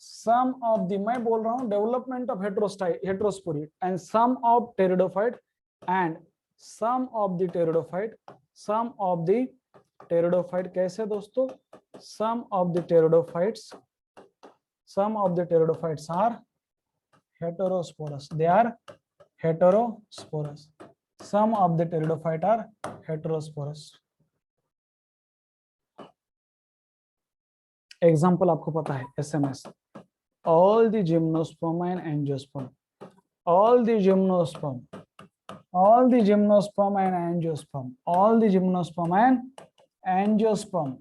some of the, मैं बोल रहा हूं development of heterospory, and some of pteridophyte and some of the pteridophyte कैसे दोस्तों? some of the pteridophytes are heterosporous. They are heterosporous. Some of the pteridophyte are heterosporous. Example आपको पता है, SMS, all the gymnosperm and angiosperm, all the gymnosperm and angiosperm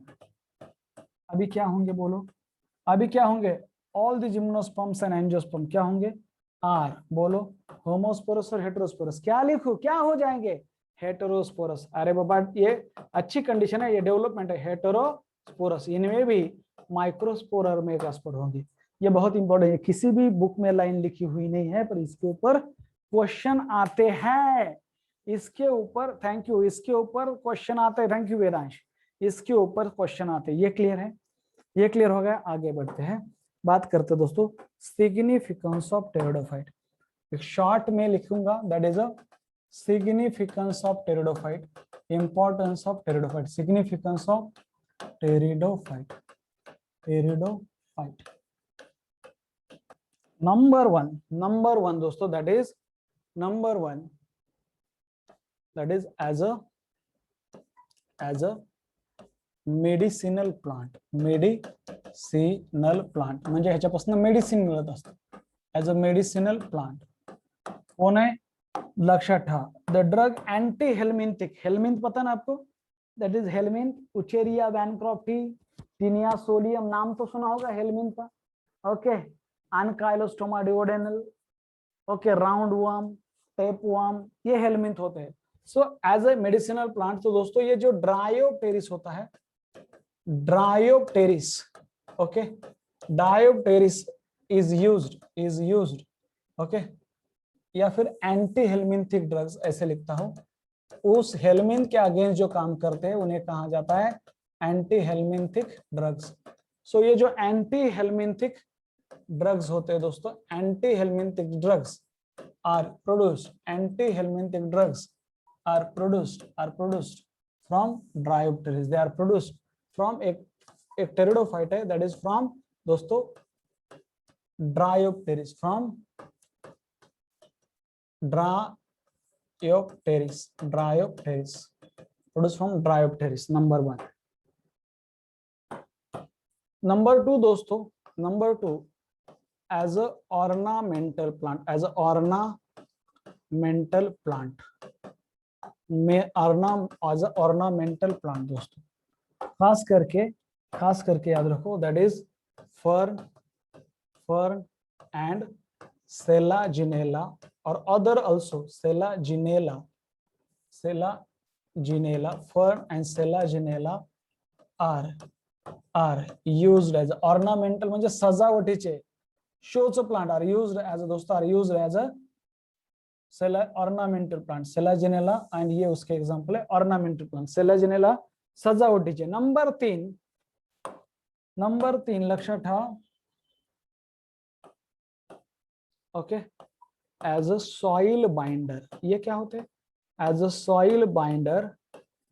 अभी क्या होंगे बोलो? अभी क्या होंगे? all the gymnosperms and angiosperm क्या होंगे? R. बोलो, होमोस्पोरस और हेटेरोस्पोरस. क्या लिखूं? क्या हो जाएंगे? हेटेरोस्पोरस. अरे बाबा ये अच्छी कंडीशन है, ये डेवलपमेंट है. हेटेरोस्पोरस, इनमें भी माइक्रोस्पोर और मेगास्पोर होंगे. ये बहुत इंपॉर्टेंट है, किसी भी बुक में लाइन लिखी हुई नहीं है पर इसके ऊपर क्वेश्चन आते हैं. इसके ऊपर, थैंक यू, इसके ऊपर क्वेश्चन आते हैं. थैंक यू वेदांश, इसके ऊपर क्वेश्चन आते हैं. ये क्लियर है? ये क्लियर हो गया? आगे बढ़ते हैं, बात करते हैं दोस्तों सिग्निफिकेंस ऑफ टेरिडोफाइट. एक शॉर्ट में लिखूंगा, that is a significance of pteridophyte, importance of pteridophyte, significance of pteridophyte. Number one दोस्तों, that is number one, that is as a medicinal plant. Medicinal plant म्हणजे ह्याच्यापासून मेडिसिन मिळत असतं. ऍज अ मेडिसिनल प्लांट कोण आहे? लक्षात ठेवा, the drug anti helminthic. Helminth पता ना आपको? That is helminth, Wuchereria bancrofti, Taenia solium, नाम तो सुना होगा हेलमिंथ का. Okay, Ancylostoma duodenale, okay, round worm, tape worm, ये हेलमिंथ होते हैं. So as a medicinal plant, तो दोस्तों ये जो ड्रायोप्टेरिस होता है, Dryopteris, okay, Dryopteris is used, okay, या फिर एंटी हेलमिंथिक ड्रग्स ऐसे लिखता हूं, उस हेलमिंथ के अगेंस्ट जो काम करते हैं उन्हें कहा जाता है एंटी हेलमिंथिक ड्रग्स। सो ये जो एंटी हेलमिंथिक ड्रग्स होते हैं दोस्तों, anti helminthic drugs are produced, anti helminthic drugs are produced from Dryopteris, they are produced from एक टेरिडोफाइट है, दैट इज फ्रॉम दोस्तों Dryopteris, from Dryopteris, produce from Dryopteris, number 1। Number 2 दोस्तों, number 2 as a ornamental plant, as a ornamental plant में एज अ ऑर्नामेंटल प्लांट दोस्तों, खास करके याद रखो, that is fern and Selaginella और other also Selaginella, fern and Selaginella are used as ornamental, म्हणजे सजावटीचे शोच plant are used as a दोस्तों, are used as a ornamental plant, Selaginella and ये उसके एग्जांपल है ऑर्नामेंटल प्लांट, सेलाजिनेला सजावटीचे। नंबर 3 लक्षात ठेवा, okay, as a soil binder, ये क्या होते हैं, एज अ सॉइल बाइंडर,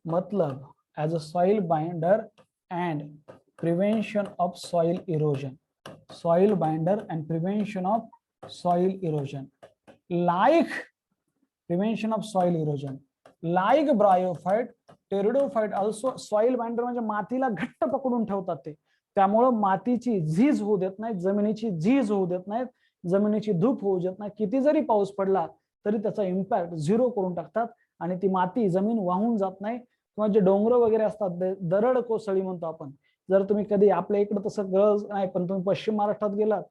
मतलब as a soil binder and prevention of soil erosion, soil binder and prevention of soil erosion, like prevention of soil erosion, like bryophyte, pteridophyte also soil binder, म्हणजे मातीला घट्ट पकडून ठेवतात ते, त्यामुळे मातीची झीज होऊ देत नाहीत, जमिनीची झीज होऊ देत नाहीत, जमिनीची धूप होऊ देत नाही, किती जरी पाऊस पडला तरी त्याचा इम्पॅक्ट 0 करून टाकतात आणि ती माती जमीन वाहून जात नाही, किंवा जे डोंगर वगैरे असतात, दरड कोसळी म्हणतो आपण, जर तुम्ही कधी आपल्या इकडे तसं गरज नाही, पण तुम्ही पश्चिम महाराष्ट्रात गेलात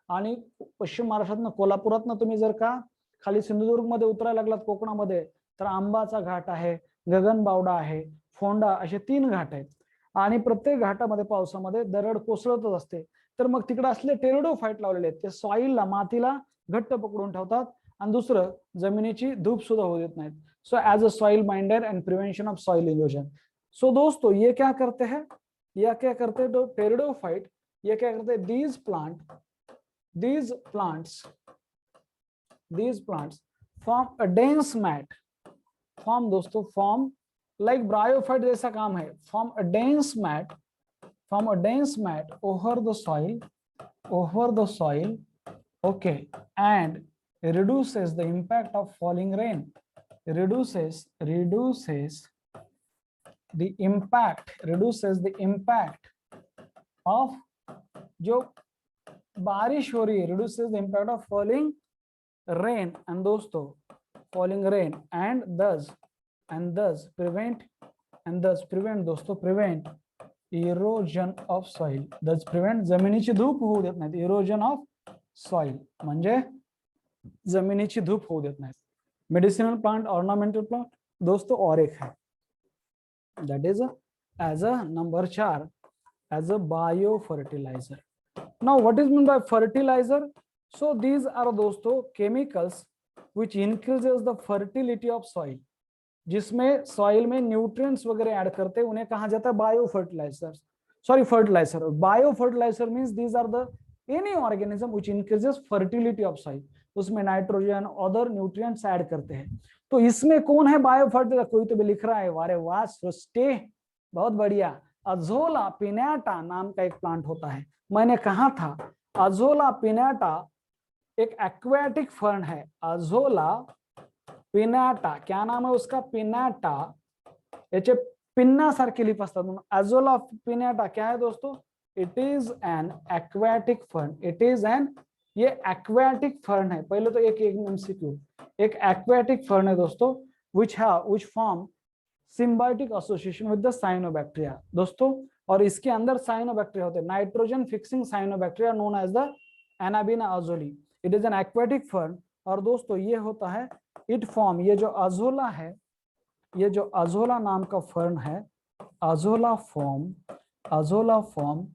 आणि पश्चिम महाराष्ट्रातनं कोल्हापुरातनं तुम्ही जर का खाली सिंधुदुर्ग मध्ये उतरायला लागलात कोकणामध्ये, तर आंबाचा घाट आहे, गगनबावडा आहे, फोंडा, असे 3 घाट आहेत आणि प्रत्येक घाटामध्ये पावसामध्ये दरड कोसळतच असते, तर मग तिकडे असले टेरिडोफाइट लावलेले आहेत, ते सॉइलला, मातीला घट्ट पकडून ठेवतात आणि दुसरं जमिनीची धूप सुद्धा होऊ देत नाहीत। So as a soil binder and prevention of soil erosion. So दोस्तों ये क्या करते हैं, तो टेरिडोफाइट ये क्या करते हैं, these plants form a dense mat, form like bryophyte जैसा काम है, form a dense mat over the soil, okay, and reduces the impact of falling rain, reduces the impact of जो बारिश हो रही है, reduces the impact of falling rain, and दोस्तों falling rain and thus prevent दोस्तों, prevent erosion of soil, thus prevent जमिनीची धूप होऊ देत नाही, erosion of soil म्हणजे जमिनीची धूप होऊ देत नाही। मेडिसिनल प्लांट, ऑर्नामेंटल प्लांट दोस्तों, और एक है, that is as a number 4 as a bio fertilizer. Now what is mean by fertilizer, so these are दोस्तों chemicals which increases the fertility of soil, जिसमें सॉइल में न्यूट्रिएंट्स वगैरह ऐड करते हैं, उन्हें कहा जाता है bio fertilizers, fertilizer. Bio fertilizer means these are the any organism which increases fertility of soil, उसमें नाइट्रोजन अदर न्यूट्रिएंट्स ऐड करते हैं। तो इसमें कौन है बायो फर्टिलाइजर, कोई तो भी लिख रहा है, वारे वाह सृष्टि, बहुत बढ़िया। अजोला पिनाटा नाम का एक प्लांट होता है, मैंने कहा था अजोला पिनाटा एक एक्वेटिक फर्न है, अजोला पिनाटा, क्या नाम है उसका, पिनाटा, याचे पिन्नासारखे लीफ असतात म्हणून अजोला पिनाटा क्या है दोस्तों, it is an aquatic fern, it is N, ये एक्वेटिक फर्न है, पहले तो एक एमसीक्यू, एक एक्वेटिक फर्न है दोस्तों, which form symbiotic association with the cyanobacteria दोस्तों, और इसके अंदर साइनोबैक्टीरिया होते हैं, nitrogen fixing cyanobacteria known as the Anabaena azollae, it is an aquatic fern. और दोस्तों ये होता है, इट फॉर्म, ये जो अजोला है ये जो अजोला नाम का फर्न है, Azolla form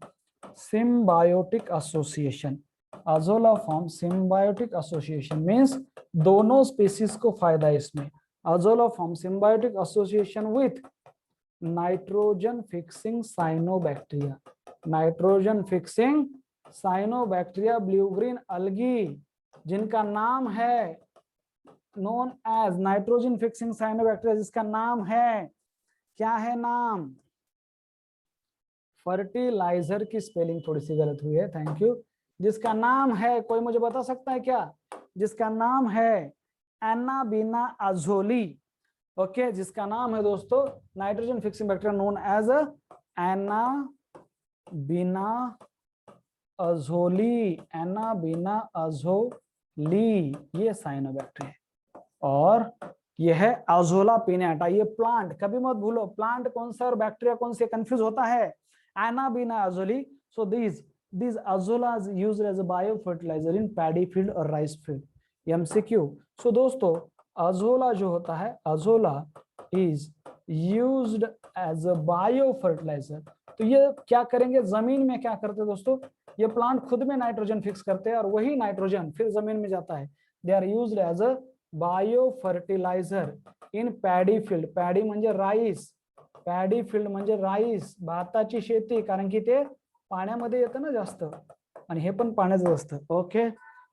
symbiotic association, Azolla form symbiotic association means दोनों स्पीसीज को फायदा है इसमें। Azolla form symbiotic association with nitrogen fixing cyanobacteria, nitrogen fixing cyanobacteria blue green algae, जिनका नाम है known as nitrogen fixing cyanobacteria, जिसका नाम है, क्या है नाम, फर्टिलाइजर की स्पेलिंग थोड़ी सी गलत हुई है, थैंक यू, जिसका नाम है, कोई मुझे बता सकता है क्या, जिसका नाम है एनाबीना अजोली। ओके, जिसका नाम है दोस्तों nitrogen fixing bacteria known as Anabaena azollae, Anabaena azollae, ये साइनोबैक्टीरिया। और ये है अजोला पिनाटा, ये प्लांट, कभी मत भूलो प्लांट कौन सा और बैक्टीरिया कौन से, कंफ्यूज होता है। Anabaena Ajoli, so these azolas used as a biofertilizer in paddy field और rice field, MCQ। सो दोस्तों अजोला जो होता है, Azolla is used as a biofertiliser. तो ये क्या करेंगे, जमीन में क्या करते हैं दोस्तों, ये प्लांट खुद में नाइट्रोजन फिक्स करते हैं और वही नाइट्रोजन फिर जमीन में जाता है। They are used as a biofertilizer in paddy field, paddy म्हणजे राईस, पॅडी फील्ड म्हणजे राईस, भाताची शेती, कारण की ते पाण्यामध्ये येतं ना जास्त, आणि हे पण पाण्याचं असतं। ओके,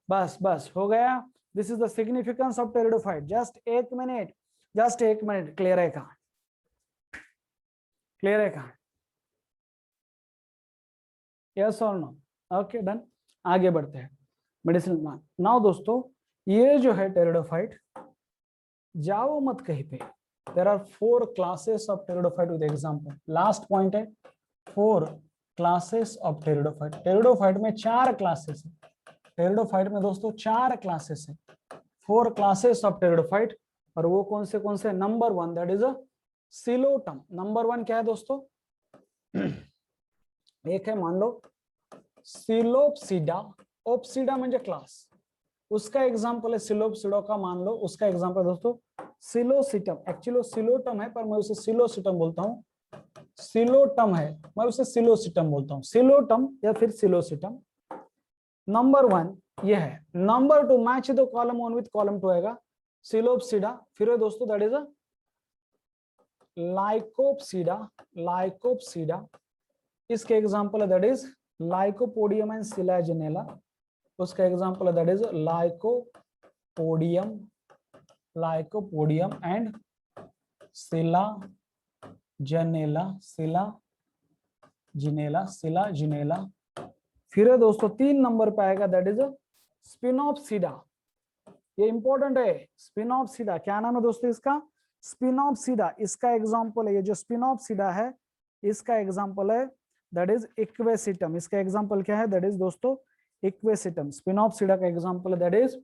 बस बस हो गया, this is the significance of pteridophyte. Just एक मिनट, जस्ट एक मिनट, क्लियर है का, क्लियर है का, yes or no, okay done. आगे बढ़ते हैं मेडिसिन प्लांट। नाउ दोस्तों ये जो है टेरिडोफाइट, जाओ मत कहीं पे, there are 4 classes of pteridophyte with example, last point है 4 क्लासेस ऑफ टेरिडोफाइट। टेरिडोफाइट में 4 क्लासेस है, टेरिडोफाइट में दोस्तों 4 क्लासेस है, 4 क्लासेस ऑफ टेरिडोफाइट। और वो कौन से, number 1 that is a Psilotum. Number 1 क्या है दोस्तों, एक है मान लो सिलोप्सिडा, ओप्सिडा म्हणजे क्लास, उसका एग्जांपल है सिलोप्सिडा का, मान लो उसका एग्जांपल दोस्तों सिलोसिटम, एक्चुअली सिलोटम है पर मैं उसे सिलोसिटम बोलता हूँ, सिलोटम है मैं उसे सिलोसिटम बोलता हूँ, सिलोटम या फिर सिलोसिटम। नंबर 1 ये है। Number 2 match the column 1 with column 2 आएगा सिलोप्सिडा, फिर है दोस्तों that is a Lycopsida, Lycopsida, इसके एग्जांपल है that is lycopodium and Selaginella, उसका एग्जांपल है that is lycopodium, lycopodium and Selaginella, Selaginella, Selaginella. फिर है दोस्तों 3 नंबर पे आएगा दैट इज स्पिनोप्सिडा, ये इंपॉर्टेंट है, स्पिनोप्सिडा, क्या नाम है दोस्तों इसका, स्पिनोप्सिडा, इसका एग्जांपल है, ये जो स्पिनोप्सिडा है इसका एग्जांपल है दैट इज इक्वेसिटम, इसका एग्जांपल क्या है दैट इज दोस्तों इक्वेसिटम। स्पिनोप्सिडा का एग्जांपल है दैट इज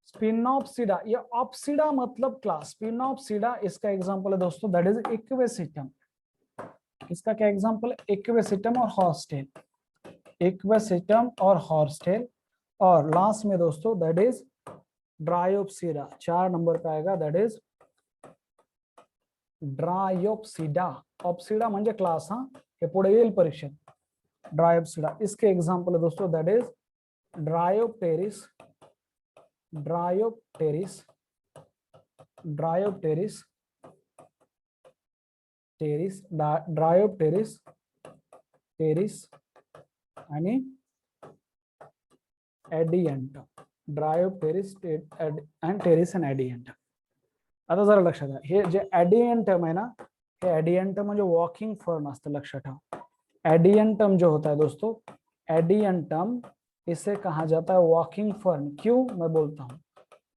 स्पिनोप्सिडा, ये ऑप्सिडा मतलब क्लास, स्पिनोप्सिडा इसका एग्जांपल है दोस्तों दैट इज इक्वेसिटम, इसका क्या एग्जांपल है, इक्वेसिटम और हॉर्सटेल, इक्वेसिटम और हॉर्सटेल। और लास्ट में दोस्तों दैट इज ड्रायोप्सिडा, 4 नंबर पे आएगा दैट इज ड्रायोप्सिडा, ऑप्सिडा म्हणजे क्लास, हाँ हे पुढे येईल परीक्षेत, ड्रायोप्सिडा, इसके एग्जांपल है दोस्तों that is Dryopteris, Dryopteris, Dryopteris, Pteris, Dryopteris, Pteris आणि Adiantum, Dryopteris and Pteris and Adiantum. आता जरा लक्षात घ्या, हे जे एडियंटम आहे ना, हे एडियंटम म्हणजे वॉकिंग फर्न असतं, लक्षात ठेवा। एडियंटम जो होता है दोस्तों, एडियंटम इसे कहा जाता है वॉकिंग फर्न, क्यों मैं बोलता हूँ,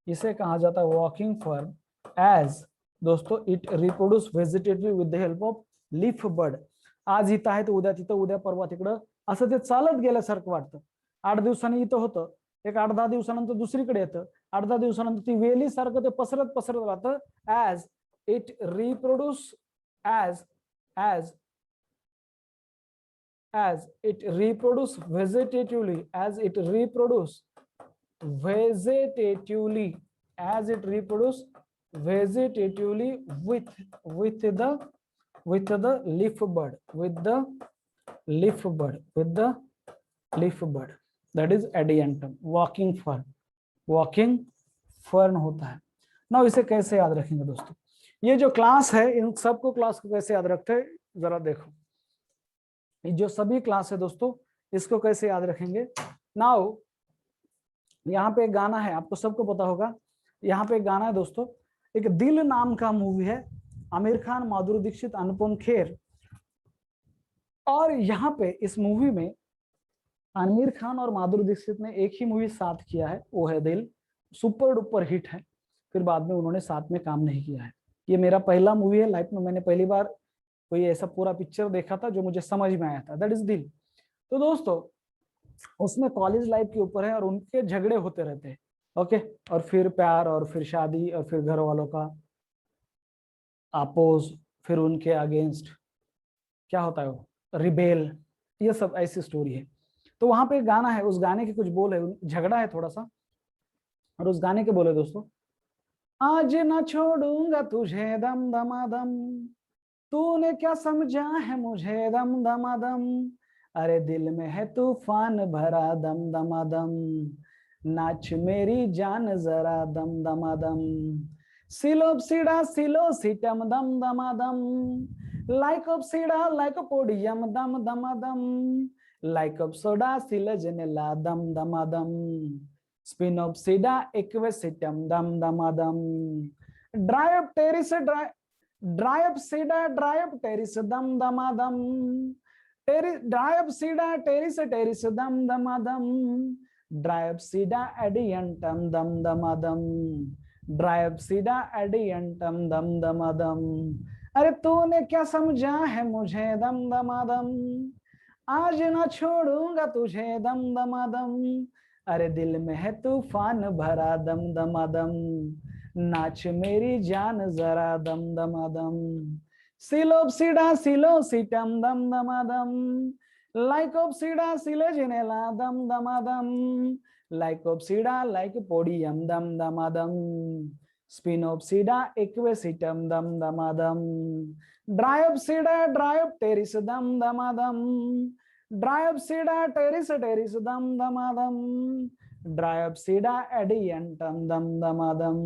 इसे कहा जाता है वॉकिंग फर्न एज दोस्तों it reproduce vegetative with the help of leaf bud. आज इथं आहे तर उद्या तिथं, उद्या परवा तिकडं, असं ते चालत गेल्यासारखं वाटतं। 8 दिवसांनी इथं होतं, एक 8-10 दिवसानंतर दुसरीकडे येतं, 8-10 दिवसानंतर ती वेली सारखं ते पसरत पसरत राहतं, as it reproduce, as it reproduce vegetatively, as it reproduce vegetatively, as it reproduce vegetatively with the leaf bud, with the leaf bud, that is adiantum, walking fern होता है ना। इसे कैसे याद रखेंगे दोस्तों? ये जो क्लास है, इन सबको क्लास को कैसे याद रखते हैं जरा देखो। ये जो सभी क्लास है दोस्तों, इसको कैसे याद रखेंगे? नाउ यहाँ पे एक गाना है, आपको सबको पता होगा। यहाँ पे एक गाना है दोस्तों, एक दिल नाम का मूवी है, आमिर खान, माधुरी दीक्षित, अनुपम खेर। और यहाँ पे इस मूवी में आमिर खान और माधुरी दीक्षित ने एक ही मूवी साथ किया है, वो है दिल। सुपर डुपर हिट है, फिर बाद में उन्होंने साथ में काम नहीं किया है। ये मेरा पहला मूवी है लाइफ में, मैंने पहली बार कोई ऐसा पूरा पिक्चर देखा था जो मुझे समझ में आया था, दैट इज दिल। तो दोस्तों उसमें कॉलेज लाइफ के ऊपर है और उनके झगड़े होते रहते हैं, ओके। और फिर प्यार, और फिर शादी, और फिर घर वालों का अपोज, फिर उनके अगेंस्ट क्या होता है वो, रिबेल, ये सब ऐसी स्टोरी है। तो वहां पे एक गाना है, उस गाने के कुछ बोल है, झगड़ा है थोड़ा सा, और उस गाने के बोले दोस्तों, आज ना छोड़ूंगा तुझे दम दमादम, तूने क्या समझा है मुझे दम दमादम, अरे दिल में है तूफान भरा दम दमादम, नाच मेरी जान जरा दम दमादम, सिलो सीड़ा सिलो सिटम दम दमादम, लाइक ऑफ सीड़ा लाइक पोडियम दम दमादम, लाइक ऑफ सोडा सिलजनेला दम दमादम, स्पिन ऑफ सीडा इक्वेसिटम दम दमादम, ड्राई अप टेरिस ड्राई अप सीडा ड्राई अप टेरिस दम दमादम, ड्राई अप सीडा टेरिस दम दमादम, ड्राई अप सीडा एडियंटम दम दमादम, ड्राई अप सीडा एडियंटम दम दमादम, अरे तूने क्या समझा है मुझे दम दमादम, आज ना छोड़ूंगा तुझे दम दमादम, अरे दिल में है तूफान भरा दम दमादम, नाच मेरी जान जरा दम दमादम, सिलोब सीडा सिलो सीटम दम दमादम, लाइक ऑफ सीडा सिले जिनेला दम दमादम, लाइक ऑफ सीडा लाइक पोडियम दम दमादम, स्पिन ऑफ सीडा इक्वेसिटम दम दमादम, ड्राई ऑफ सीडा ड्राई ऑफ टेरिस दम दमादम, ड्राई ऑफ सीडा टेरिस दम दमादम, ड्राई ऑफ सीडा एडियंटम दम दमादम,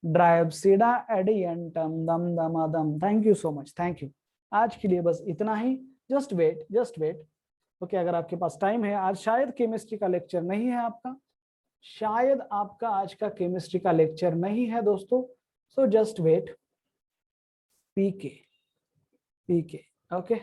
ड्राई ऑफ सीडा एडियंटम दम दमादम। Thank you so much, thank you. आज के लिए बस इतना ही, जस्ट वेट ओके। अगर आपके पास टाइम है, आज शायद केमिस्ट्री का लेक्चर नहीं है आपका, शायद आपका आज का केमिस्ट्री का लेक्चर नहीं है दोस्तों, सो जस्ट वेट, पीके ओके।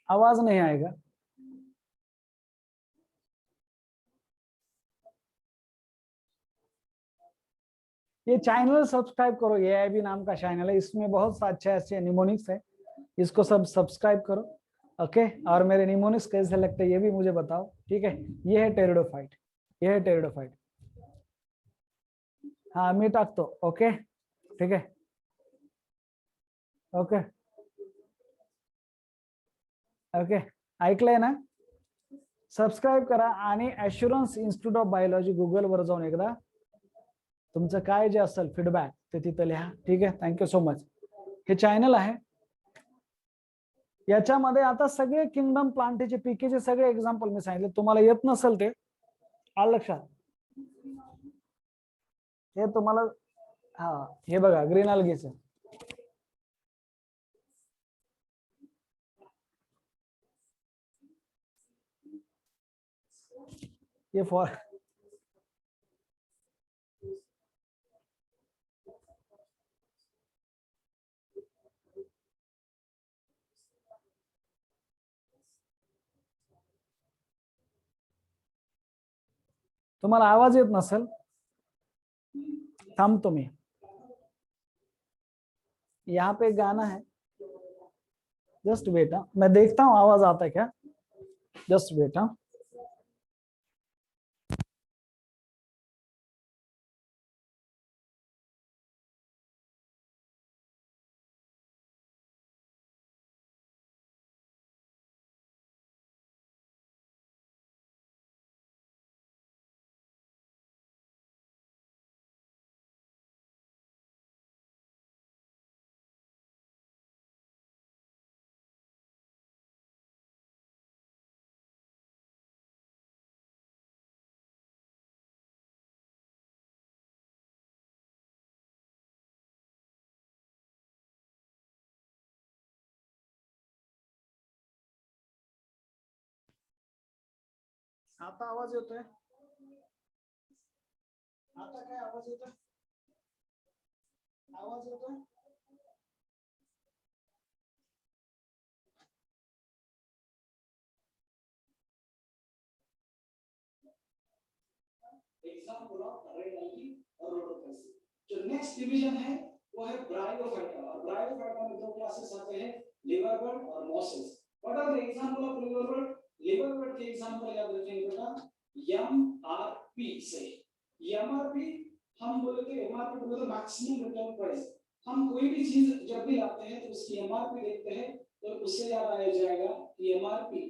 आवाज नहीं आएगा। ये चैनल सब्सक्राइब करो, ये एआईबी नाम का चैनल है, इसमें बहुत सा अच्छे अच्छे निमोनिक्स है, इसको सब सब्सक्राइब करो ओके। और मेरे निमोनिक्स कैसे लगते हैं ये भी मुझे बताओ, ठीक है। ये है टेरिडोफाइट, ये है टेरिडोफाइट। हाँ मीटाक तो ओके, ठीक है ओके ओके। ऐकलंय ना, सबस्क्राईब करा आणि ॲश्युरन्स इन्स्टिट्यूट ऑफ बायोलॉजी गुगलवर जाऊन एकदा तुमचं काय जे असेल फीडबॅक ते तिथं लिहा, ठीक आहे। Thank you so much. हे चॅनल आहे, याच्यामध्ये आता सगळे किंगडम प्लांटेचे पीकेचे सगळे एक्झाम्पल मी सांगितले. तुम्हाला येत नसेल ते आलं लक्षात. हे तुम्हाला हा हे बघा ग्रीन अल्गेचं हे फॉर तुम्हाला आवाज येत नसेल थांबतो मी. यहाँ पे गाना है, जस्ट वेट. मैं देखता हूँ आवाज आता है क्या, जस्ट वेट. आता आवाज येतोय, आता काय आवाज येतोय, आवाज येतोय. एग्जाम्पल ऑफ रेड एल्गी और रोडोप्सिस. जो नेक्स्ट डिवीजन है वो है ब्रायोफाइटा. और ब्रायोफाइटा में दो क्लासेस आते हैं, लिवरबर्ड और mosses. What are the example of liverwort? Liverwort के एग्जांपल याद रखेंगे बेटा, एमआरपी से. एमआरपी हम बोलते हैं, एमआरपी बोलते हैं मैक्सिमम रिटेल प्राइस. हम कोई भी चीज जब भी लाते हैं तो उसकी एमआरपी देखते हैं, तो उससे याद आया जाएगा कि एमआरपी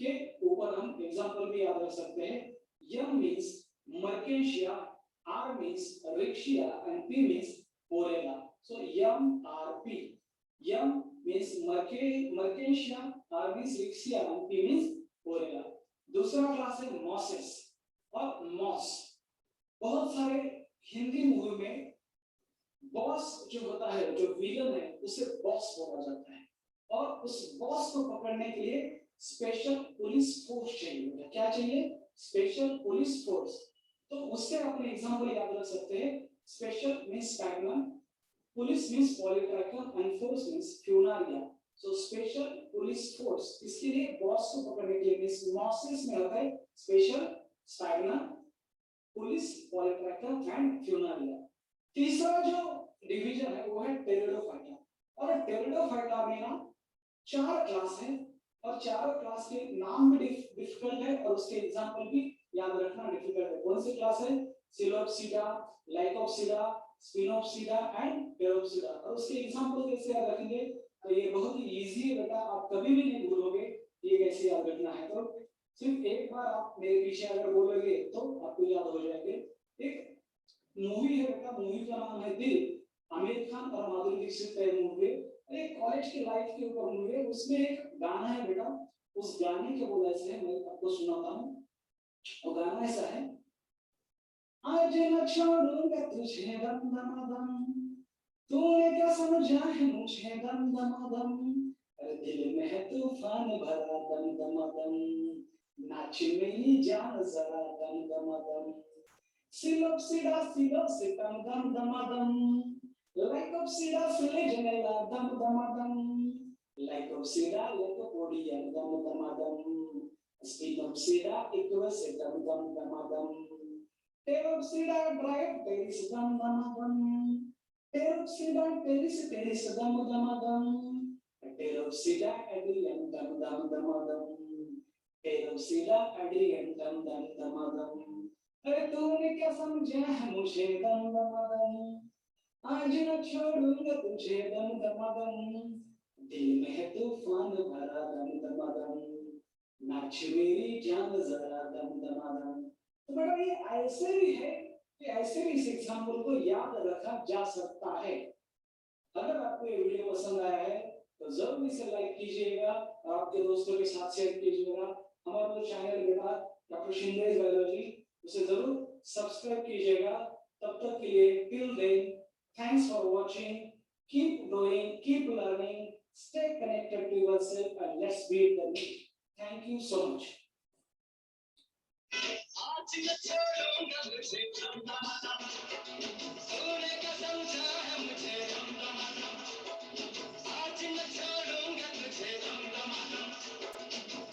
के ऊपर हम एग्जांपल भी याद रख सकते हैं. M means Mercatia, R means Rixia, and P means Borella. So MRP. M means Mercatia, R means Rixia, and P means Borella. दूसरा क्लास है मॉसेस और मॉस. बहुत सारे हिंदी मूवी में बॉस जो होता है, जो विलन है, उसे बॉस बोला जाता है. और उस बॉस को पकड़ने के लिए स्पेशल पुलिस फोर्स चाहिए. क्या चाहिए? Special police force. तो उससे अपने एग्जांपल याद रख सकते हैं. Special means sphagnum, police means Polytrichum, and force means Funaria. So special police force, इसके लिए बॉस को पकड़ने के लिए मींस मॉसेस में होता है special, sphagnum, police, Polytrichum and Funaria. तीसरा जो डिवीजन है वो है टेरिडोफाइटा. और टेरिडोफाइटा में ना 4 क्लास है, और चारों क्लास के नाम भी डिफिकल्ट है और उसके एग्जांपल भी याद रखना डिफिकल्ट है. कौन सी क्लास है? Psilopsida, Lycopsida, स्पिनोप्सिडा and पेरोप्सिडा. और उसके एग्जांपल कैसे याद रखेंगे? तो ये बहुत ही इजी है बेटा, आप कभी भी नहीं भूलोगे ये कैसे याद रखना है. तो सिर्फ एक बार आप मेरे पीछे अगर बोलोगे तो आपको याद हो जाएंगे. एक मूवी है बेटा, मूवी का नाम है दिल. आमिर खान और माधुरी दीक्षित का मूवी. एक कॉलेज की लाइफ के ऊपर मूवी है. उसमें एक गाना है बेटा, उस गाने के बोल ऐसे है, मैं आपको सुनाता हूँ. वो गाना ऐसा है, आज न छोड़ूंगा तुझे दम दम दम, तूने क्या समझा है मुझे दम दम दम, अरे दिल में है तूफान भरा दम दम दम, नाच मेरी जान जरा दम दम दम. सिलोप्सिडा से दम दम दम दम, लाइकोप्सिडा फिलेजनेला दम दम दम, लाइकोप्सिडा लाइकोपोडियम दम दम दम, स्पिनोप्सिडा इक्वस दम दम दम दम, टेरोप्सिडा ड्रायोप्टेरिस दम दम दम, टेरोप्सिडा टेरिस दम दम दम, टेरोप्सिडा एडियम दम दम दम दम, टेरोप्सिडा एडियम दम दम दम दम. अरे तूने क्या समझा है मुझे दम दम दम, आज न छोड़ूंगा तुझे दम दम दम, दिल में है तूफान भरा दम दम दम, नाच मेरी जान जरा दम दम दम. तो बेटा ये ऐसे भी है कि ऐसे भी इस एग्जाम्पल को याद रखा जा सकता है. अगर आपको ये वीडियो पसंद आया है तो जरूर इसे लाइक कीजिएगा और आपके दोस्तों के साथ शेयर कीजिएगा। हमारा जो चैनल बेटा डॉक्टर शिंदे बायोलॉजी, उसे जरूर सब्सक्राइब कीजिएगा। तब तक के लिए till then, thanks for watching, keep doing, keep learning, stay connected to yourself and let's beat the need. Thank you so much. आज न छोड़ूंगा मुझे सोने का समझा है मुझे, आज न छोड़ूंगा तुझे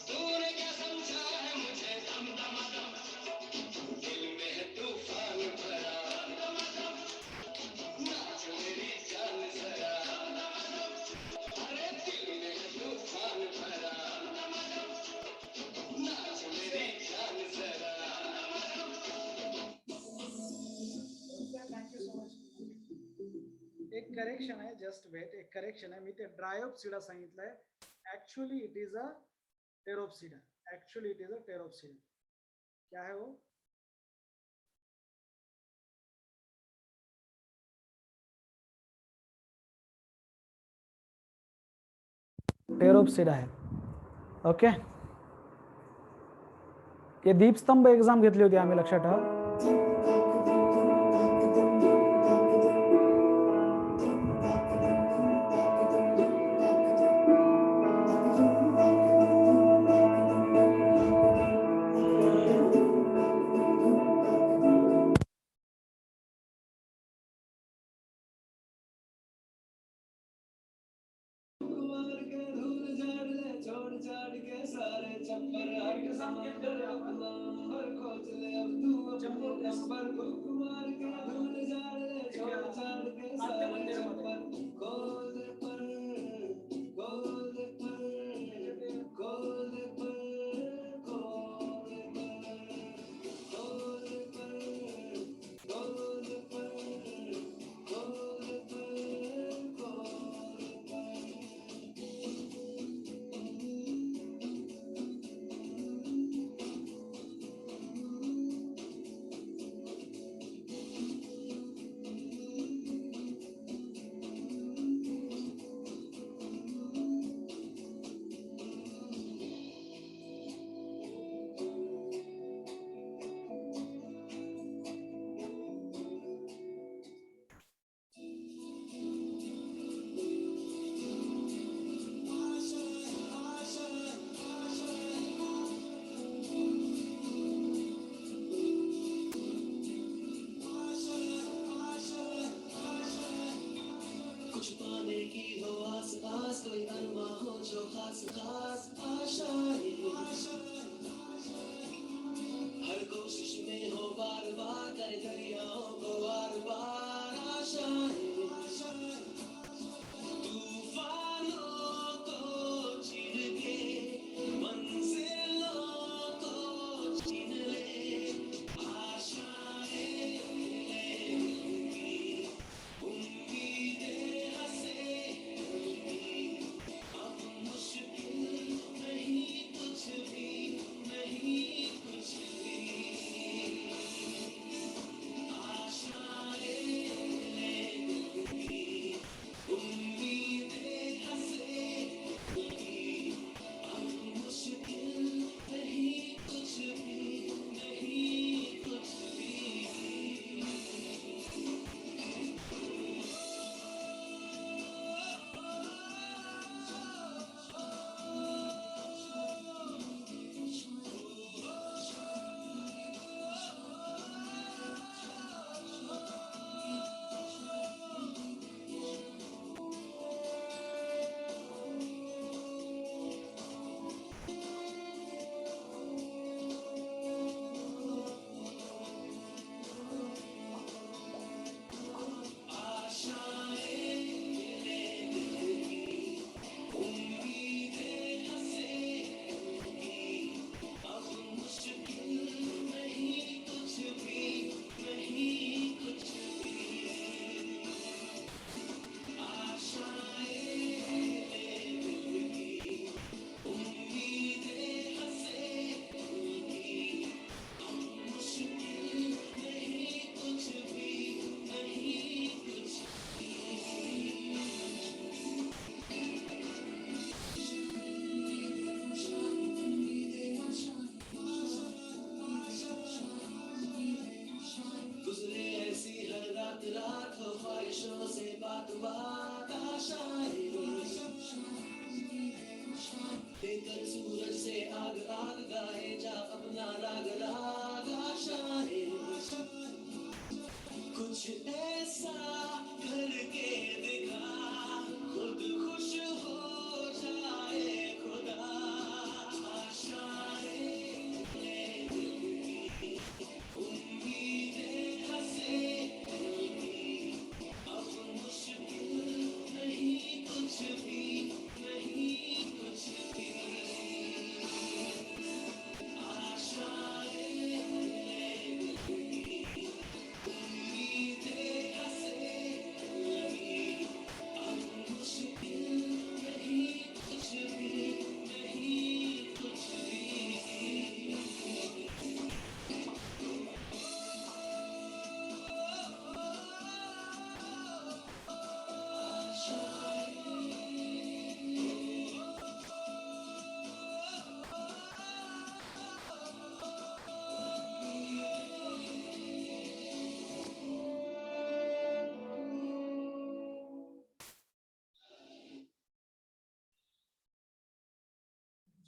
सोने का समझा है मुझे, दिल में है तूफान भरा, नाच मेरी जान जरा, अरे दिल में है तूफान भरा, नाच मेरी जान जरा। एक करेक्शन आहे, जस्ट वेट, एक करेक्शन आहे, मी ते ड्रायोप्सिडा सांगितलंय, actually it is a Pteropsida, actually it is a Pteropsida. क्या है वो? टेरोप्सिडा है। ओके, ये दीपस्तंभ एक्झाम घेतली होती आम्ही, लक्षात ठेवा। कुछ ऐसा करके दिखा, खुद खुश हो जाए खुदा। आशाएं उम्मीदें हंसे अब मुश्किल नहीं कुछ भी, नहीं कुछ भी। आशाएं उम्मीदें हंसे अब मुश्किल नहीं कुछ भी, नहीं कुछ भी।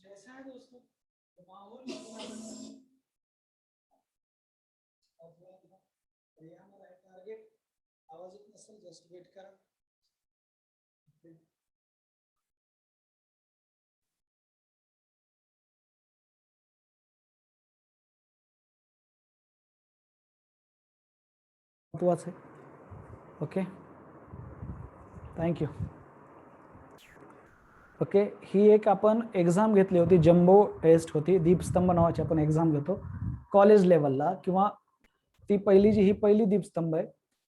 जैसा है दोस्तों माहौल टार्गेट आवाज येत नसेल जस्ट वेट करा. महत्वाचं आहे. Okay thank you. ओके ही एक आपण एक्झाम घेतली होती, जम्बो टेस्ट होती, दीपस्तंभ नावाची आपण एक्झाम घेतो कॉलेज लेवलला, किंवा ती पहिली जी ही पहिली दीपस्तंभ आहे,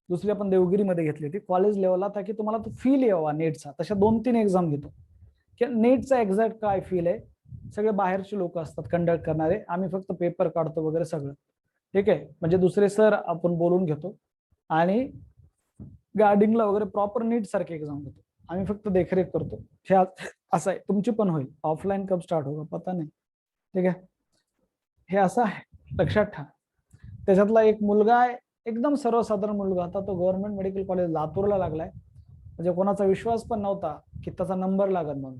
दुसरी आपण देवगिरीमध्ये घेतली होती कॉलेज लेवलला, ताकी तुम्हाला तो फील यावा नेटचा. तशा 2-3 एक्झाम घेतो की नेटचा एक्झॅक्ट काय फील आहे. सगळे बाहेरचे लोक असतात कंडक्ट करणारे, आम्ही फक्त पेपर काढतो वगैरे सगळं. ठीक आहे, म्हणजे दुसरे सर आपण बोलून घेतो आणि गार्डिंगला वगैरे प्रॉपर नीट सारखे एक्झाम घेतो. आम्ही फक्त देखरेख करतो. हे असं आहे. तुमची पण होईल. ऑफलाईन कब स्टार्ट होगा पता नाही. ठीक आहे, हे असं आहे, लक्षात ठेवा. त्याच्यातला एक मुलगा आहे, एकदम सर्वसाधारण मुलगा होता, तो गव्हर्नमेंट मेडिकल कॉलेज लातूरला लागलाय. म्हणजे कोणाचा विश्वास पण नव्हता की त्याचा नंबर लागत म्हणून,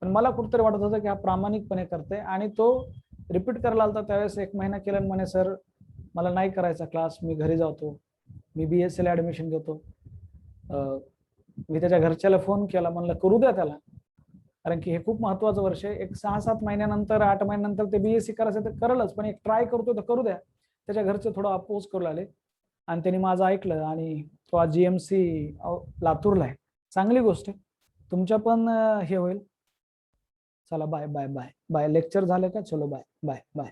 पण मला कुठेतरी वाटत होतं की हा प्रामाणिकपणे करते. आणि तो रिपीट करायला आलता त्यावेळेस 1 महिना केलं, म्हणे सर मला नाही करायचा क्लास, मी घरी जातो, मी BSc ला ऍडमिशन घेतो. मी त्याच्या घरच्याला फोन केला, म्हणलं करू द्या त्याला, कारण की हे खूप महत्वाचं वर्ष आहे. एक 6-7 महिन्यानंतर 8 महिन्यानंतर ते BSc करायचं तर करलच, पण एक ट्राय करतो तर करू द्या. त्याच्या घरचे थोडं अपोज करू लागले आणि त्यांनी माझं ऐकलं आणि तो आज GMC लातूरला आहे. चांगली गोष्ट आहे, तुमच्या पण हे होईल. चला bye bye bye bye. Lecture झालं का? चलो बाय बाय बाय.